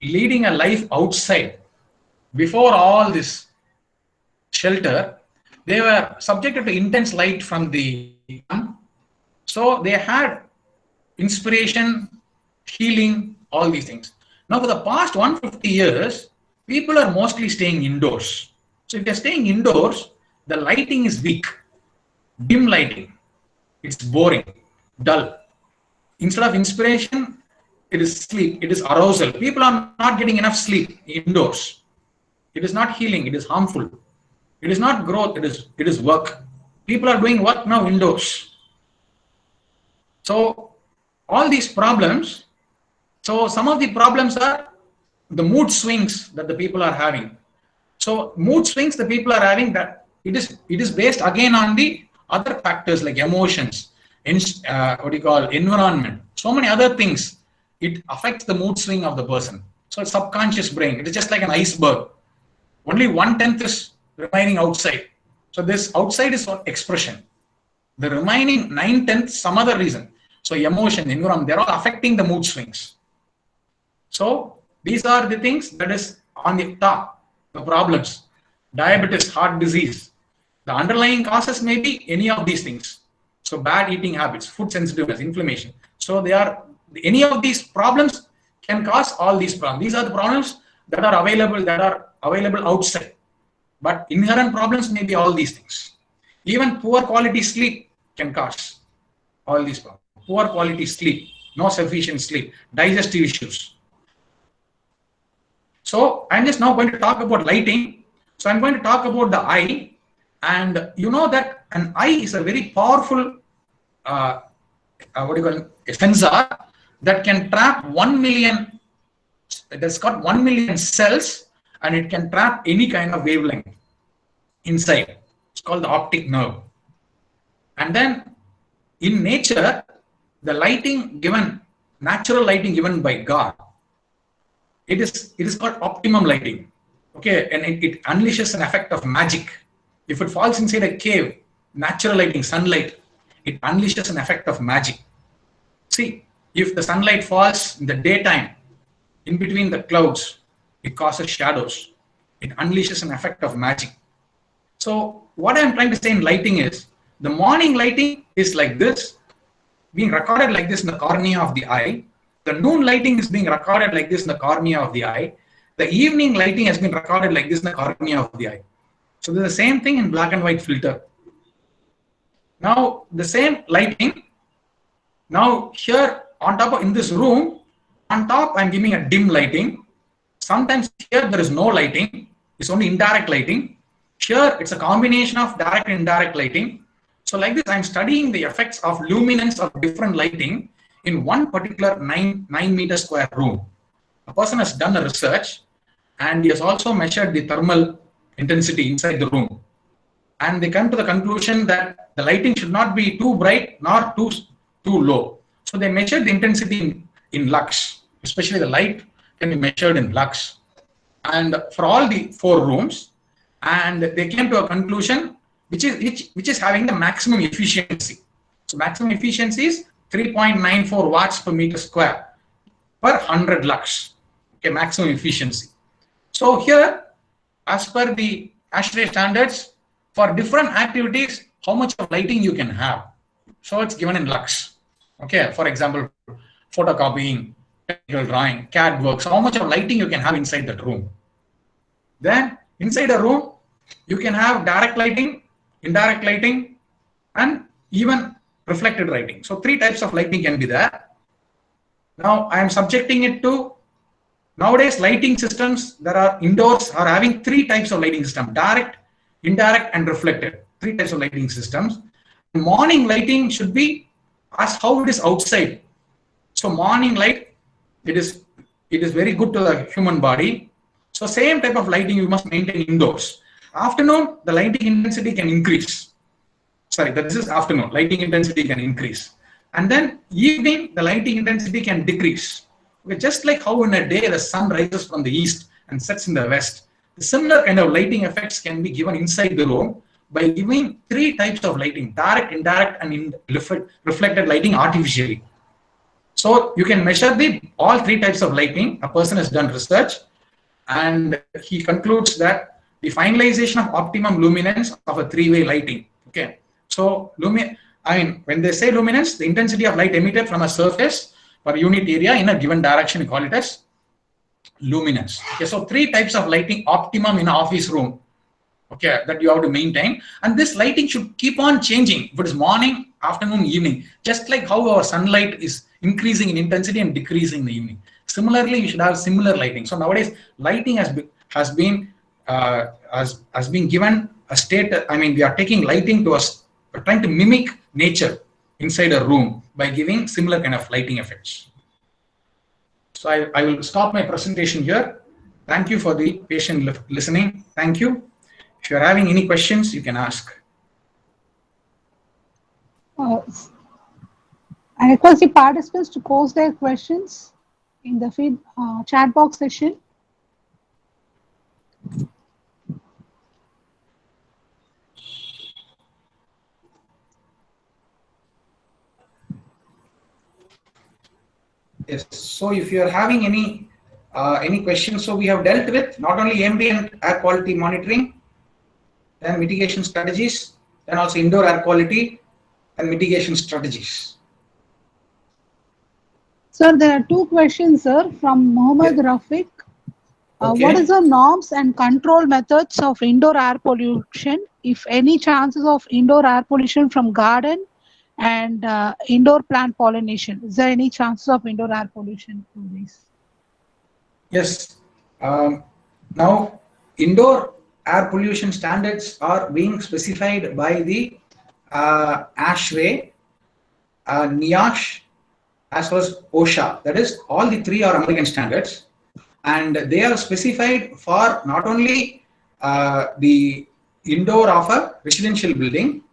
leading a life outside. Before all this shelter, they were subjected to intense light from the sun. So they had inspiration, healing, all these things. Now for the past 150 years, people are mostly staying indoors. So if they're staying indoors, the lighting is weak, dim lighting. It's boring, dull. Instead of inspiration, it is sleep, it is arousal. People are not getting enough sleep indoors. It is not healing, it is harmful. It is not growth, it is work. People are doing work now indoors. So all these problems, so some of the problems are the mood swings that the people are having. So mood swings the people are having, that it is based again on the other factors like emotions, environment, so many other things. It affects the mood swing of the person. So it's subconscious brain. It is just like an iceberg. Only 1/10 is remaining outside. So this outside is for expression. The remaining 9/10 some other reason. So emotion, environment, they're all affecting the mood swings. So these are the things that is on the top, the problems. Diabetes, heart disease. The underlying causes may be any of these things. So bad eating habits, food sensitiveness, inflammation. So they are, any of these problems can cause all these problems. These are the problems that are available outside. But inherent problems may be all these things. Even poor quality sleep can cause all these problems. Poor quality sleep, no sufficient sleep, digestive issues. So I'm just now going to talk about lighting. So I'm going to talk about the eye. And you know that an eye is a very powerful a sensor that can trap 1 million, that's got 1 million cells, and it can trap any kind of wavelength inside. It's called the optic nerve. And then in nature, the lighting given, natural lighting given by God, it is called optimum lighting. Okay, and it unleashes an effect of magic. If it falls inside a cave, natural lighting, sunlight, it unleashes an effect of magic. See, if the sunlight falls in the daytime, in between the clouds, it causes shadows. It unleashes an effect of magic. So what I'm trying to say in lighting is, the morning lighting is like this, being recorded like this in the cornea of the eye. The noon lighting is being recorded like this in the cornea of the eye. The evening lighting has been recorded like this in the cornea of the eye. So there's the same thing in black and white filter. Now the same lighting, now here on top of, in this room, on top I'm giving a dim lighting. Sometimes here there is no lighting, it's only indirect lighting. Here it's a combination of direct and indirect lighting. So like this, I'm studying the effects of luminance of different lighting in one particular 9 meter square room. A person has done a research and he has also measured the thermal intensity inside the room. And they come to the conclusion that the lighting should not be too bright nor too low. So they measured the intensity in lux, especially the light can be measured in lux. And for all the 4 rooms, and they came to a conclusion which is having the maximum efficiency. So maximum efficiency is 3.94 watts per meter square per 100 lux. Okay, maximum efficiency. So here, as per the ASHRAE standards, for different activities, how much of lighting you can have. So it's given in lux. Okay, for example, photocopying, technical drawing, CAD work. So how much of lighting you can have inside that room. Then inside a room, you can have direct lighting, indirect lighting, and even reflected lighting. So 3 types of lighting can be there. Now I am subjecting it to, nowadays lighting systems that are indoors are having 3 types of lighting system: direct, indirect, and reflected. 3 types of lighting systems. Morning lighting should be as how it is outside. So morning light, it is very good to the human body. So same type of lighting you must maintain indoors. Afternoon, the lighting intensity can increase. Sorry, this is afternoon, lighting intensity can increase. And then evening, the lighting intensity can decrease. Okay, just like how in a day the sun rises from the east and sets in the west, the similar kind of lighting effects can be given inside the room by giving 3 types of lighting: direct, indirect, and reflected lighting artificially. So you can measure all 3 types of lighting. A person has done research and he concludes that the finalization of optimum luminance of a three-way lighting. Okay, so when they say luminance, the intensity of light emitted from a surface per unit area in a given direction, we call it as luminance. Okay, so three types of lighting optimum in an office room. Okay, that you have to maintain, and this lighting should keep on changing. If it is morning, afternoon, evening, just like how our sunlight is increasing in intensity and decreasing in the evening. Similarly, you should have similar lighting. So nowadays, lighting has been given a state. I mean, we are taking lighting to us, trying to mimic nature inside a room by giving similar kind of lighting effects. So I will stop my presentation here. Thank you for the patient listening. Thank you. If you're having any questions, you can ask. I request the participants to post their questions in the chat box session. Yes. So if you are having any questions, so we have dealt with not only ambient air quality monitoring, then mitigation strategies, then also indoor air quality and mitigation strategies. Sir, there are two questions, sir, from Mohammed Rafiq. Okay. What is the norms and control methods of indoor air pollution? If any chances of indoor air pollution from garden and indoor plant pollination? Is there any chances of indoor air pollution through this? Yes. Now, indoor air pollution standards are being specified by the ASHRAE, NIOSH, as well as OSHA. That is, all the three are American standards, and they are specified for not only the indoor of a residential building,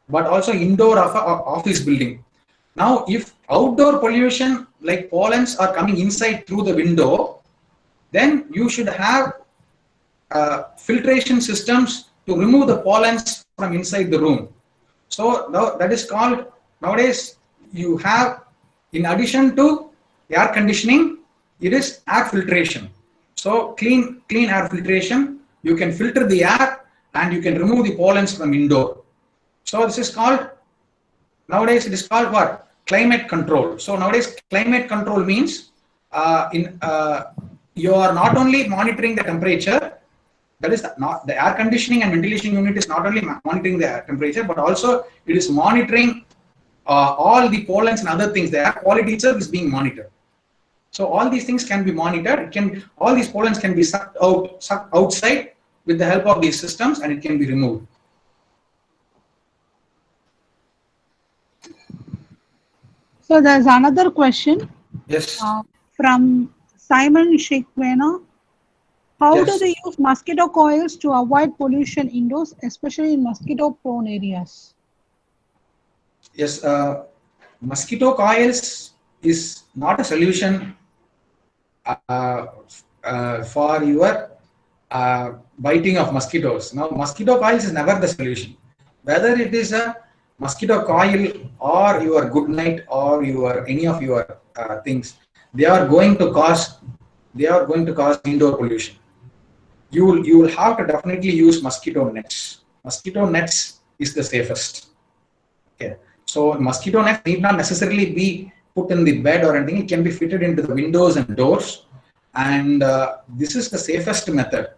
but also indoor of an office building. Now, if outdoor pollution like pollens are coming inside through the window, then you should have filtration systems to remove the pollens from inside the room. So now that is called, nowadays you have, in addition to air conditioning, it is air filtration. So clean air filtration, you can filter the air and you can remove the pollens from indoor. So this is called, nowadays it is called what? Climate control. So nowadays climate control means you are not only monitoring the temperature, that is not the air conditioning and ventilation unit is not only monitoring the temperature, but also it is monitoring all the pollens and other things. The air quality itself is being monitored. So all these things can be monitored. All these pollens can be sucked outside with the help of these systems, and it can be removed. So there's another question. Yes. From Simon Shekwena. How do they use mosquito coils to avoid pollution indoors, especially in mosquito-prone areas? Yes, mosquito coils is not a solution for your biting of mosquitoes. Now, mosquito coils is never the solution. Whether it is a mosquito coil or your good night or any of your things, they are going to cause indoor pollution. You will have to definitely use mosquito nets. Mosquito nets is the safest. Okay, so mosquito nets need not necessarily be put in the bed or anything. It can be fitted into the windows and doors, and this is the safest method.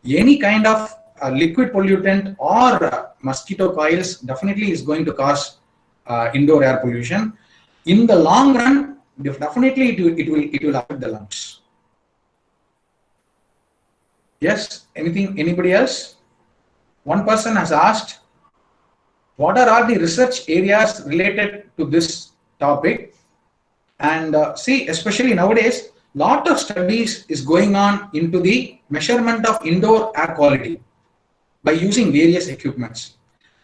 Any kind of liquid pollutant or mosquito coils definitely is going to cause indoor air pollution. In the long run, definitely it will affect the lungs. Yes, anybody else? One person has asked, what are all the research areas related to this topic? And see, especially nowadays, lot of studies is going on into the measurement of indoor air quality by using various equipments.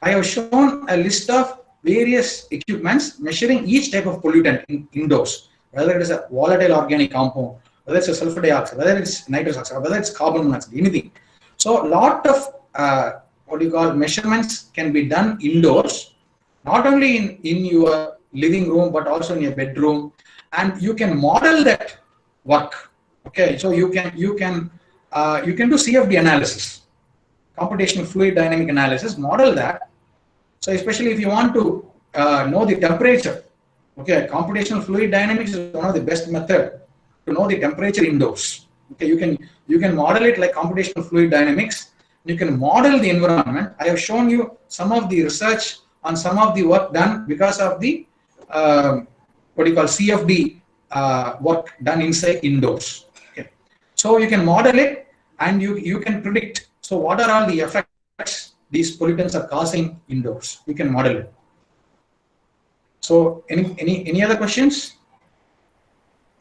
I have shown a list of various equipments measuring each type of pollutant indoors, whether it is a volatile organic compound, whether it's a sulfur dioxide, whether it's nitrous oxide, whether it's carbon monoxide, anything. So a lot of measurements can be done indoors, not only in your living room, but also in your bedroom, and you can model that work. Okay, so you can do CFD analysis, computational fluid dynamic analysis, model that. So especially if you want to know the temperature, okay, computational fluid dynamics is one of the best method to know the temperature indoors. Okay, you can model it like computational fluid dynamics. You can model the environment. I have shown you some of the research on some of the work done because of the what you call CFD work done inside indoors. Okay, so you can model it and you can predict. So what are all the effects these pollutants are causing indoors? You can model it. So any other questions?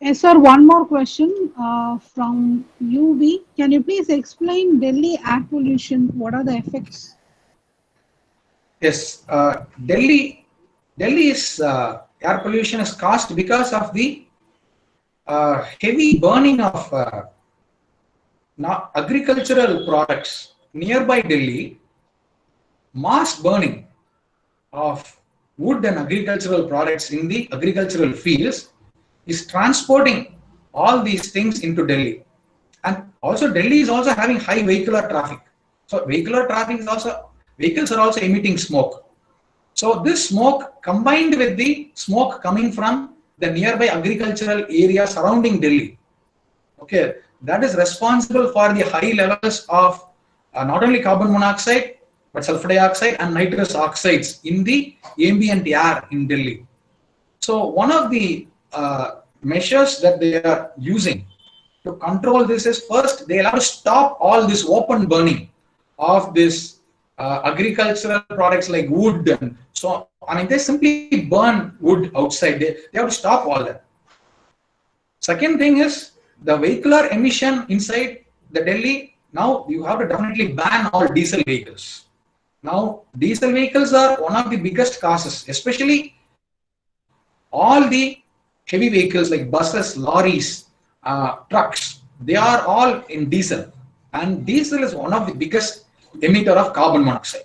Yes, sir. One more question from UV. Can you please explain Delhi air pollution? What are the effects? Yes, Delhi is air pollution is caused because of the heavy burning of agricultural products nearby Delhi. Mass burning of wood and agricultural products in the agricultural fields is transporting all these things into Delhi. And also Delhi is also having high vehicular traffic. So vehicles are also emitting smoke. So this smoke combined with the smoke coming from the nearby agricultural area surrounding Delhi, okay, that is responsible for the high levels of not only carbon monoxide but sulfur dioxide and nitrous oxides in the ambient air in Delhi. So one of the measures that they are using to control this is, first they have to stop all this open burning of this agricultural products like wood and so. I mean, they simply burn wood outside. They have to stop all that. Second thing is the vehicular emission inside the Delhi. Now you have to definitely ban all diesel vehicles. Now diesel vehicles are one of the biggest causes, especially all the heavy vehicles like buses, lorries, trucks. They are all in diesel, and diesel is one of the biggest emitter of carbon monoxide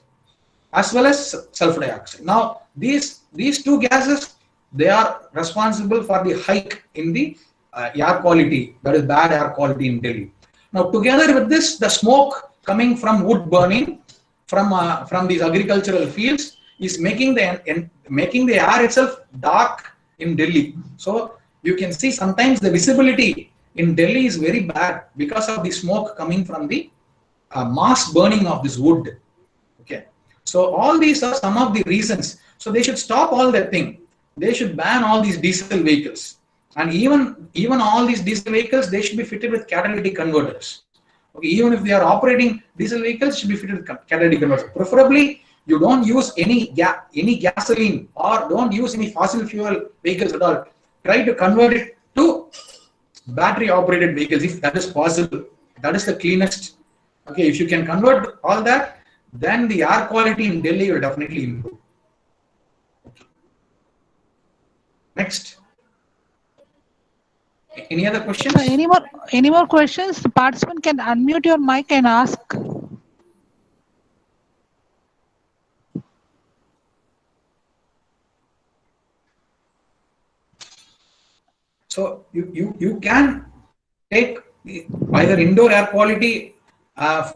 as well as sulfur dioxide. Now these two gases, they are responsible for the hike in the air quality, that is bad air quality in Delhi. Now together with this, the smoke coming from wood burning from these agricultural fields is making the air itself dark in Delhi. So you can see sometimes the visibility in Delhi is very bad because of the smoke coming from the mass burning of this wood. Okay, so all these are some of the reasons. So they should stop all that thing. They should ban all these diesel vehicles, and even all these diesel vehicles, they should be fitted with catalytic converters. Okay, even if they are operating diesel vehicles, should be fitted with catalytic converters. Preferably, you don't use any gasoline or don't use any fossil fuel vehicles at all. Try to convert it to battery operated vehicles if that is possible. That is the cleanest. Okay, if you can convert all that, then the air quality in Delhi will definitely improve. Next. Any other questions? Any more questions? The participant can unmute your mic and ask. So you can take either indoor air quality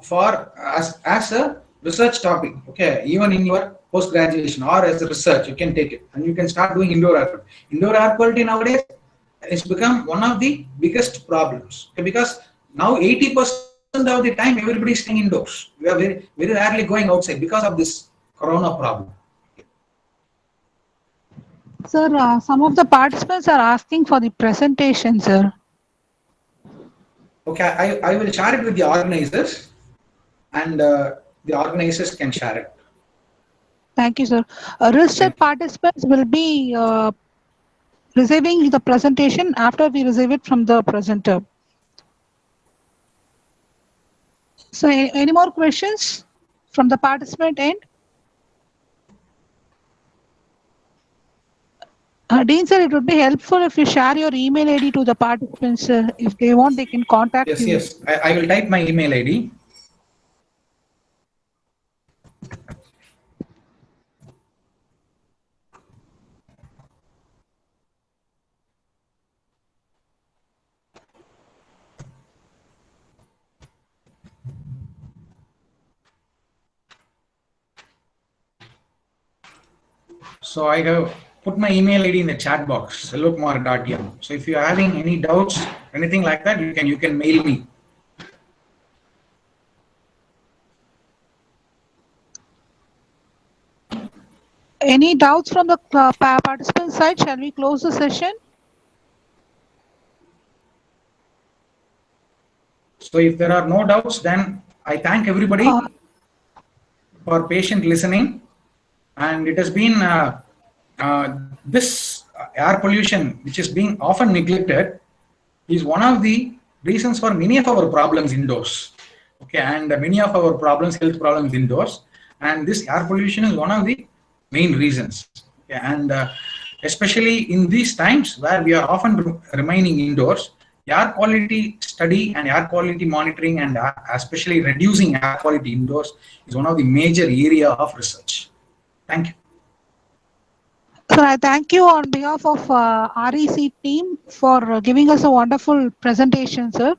for as a research topic. Okay, even in your post graduation or as a research, you can take it and you can start doing indoor air quality. Indoor air quality nowadays it's become one of the biggest problems, okay, because now 80% of the time everybody is staying indoors. We are very rarely going outside because of this corona problem. Sir, some of the participants are asking for the presentation, sir. Okay, I will share it with the organizers, and the organizers can share it. Thank you, sir. Registered participants will be receiving the presentation after we receive it from the presenter. So any more questions from the participant end? Dean sir, it would be helpful if you share your email ID to the participants. If they want, they can contact you. Yes, I will type my email ID. So I have put my email ID in the chat box, selvakumar.m. So if you are having any doubts, anything like that, you can mail me. Any doubts from the participant side? Shall we close the session? So if there are no doubts, then I thank everybody for patient listening. And it has been this air pollution, which is being often neglected, is one of the reasons for many of our problems indoors. Okay, and many of our problems, health problems indoors, and this air pollution is one of the main reasons. Okay, and especially in these times where we are often remaining indoors, air quality study and air quality monitoring and especially reducing air quality indoors is one of the major area of research. Thank you. Sir, I thank you on behalf of REC team for giving us a wonderful presentation, sir.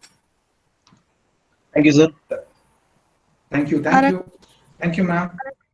Thank you, sir. Thank you. Thank you. Thank you, ma'am.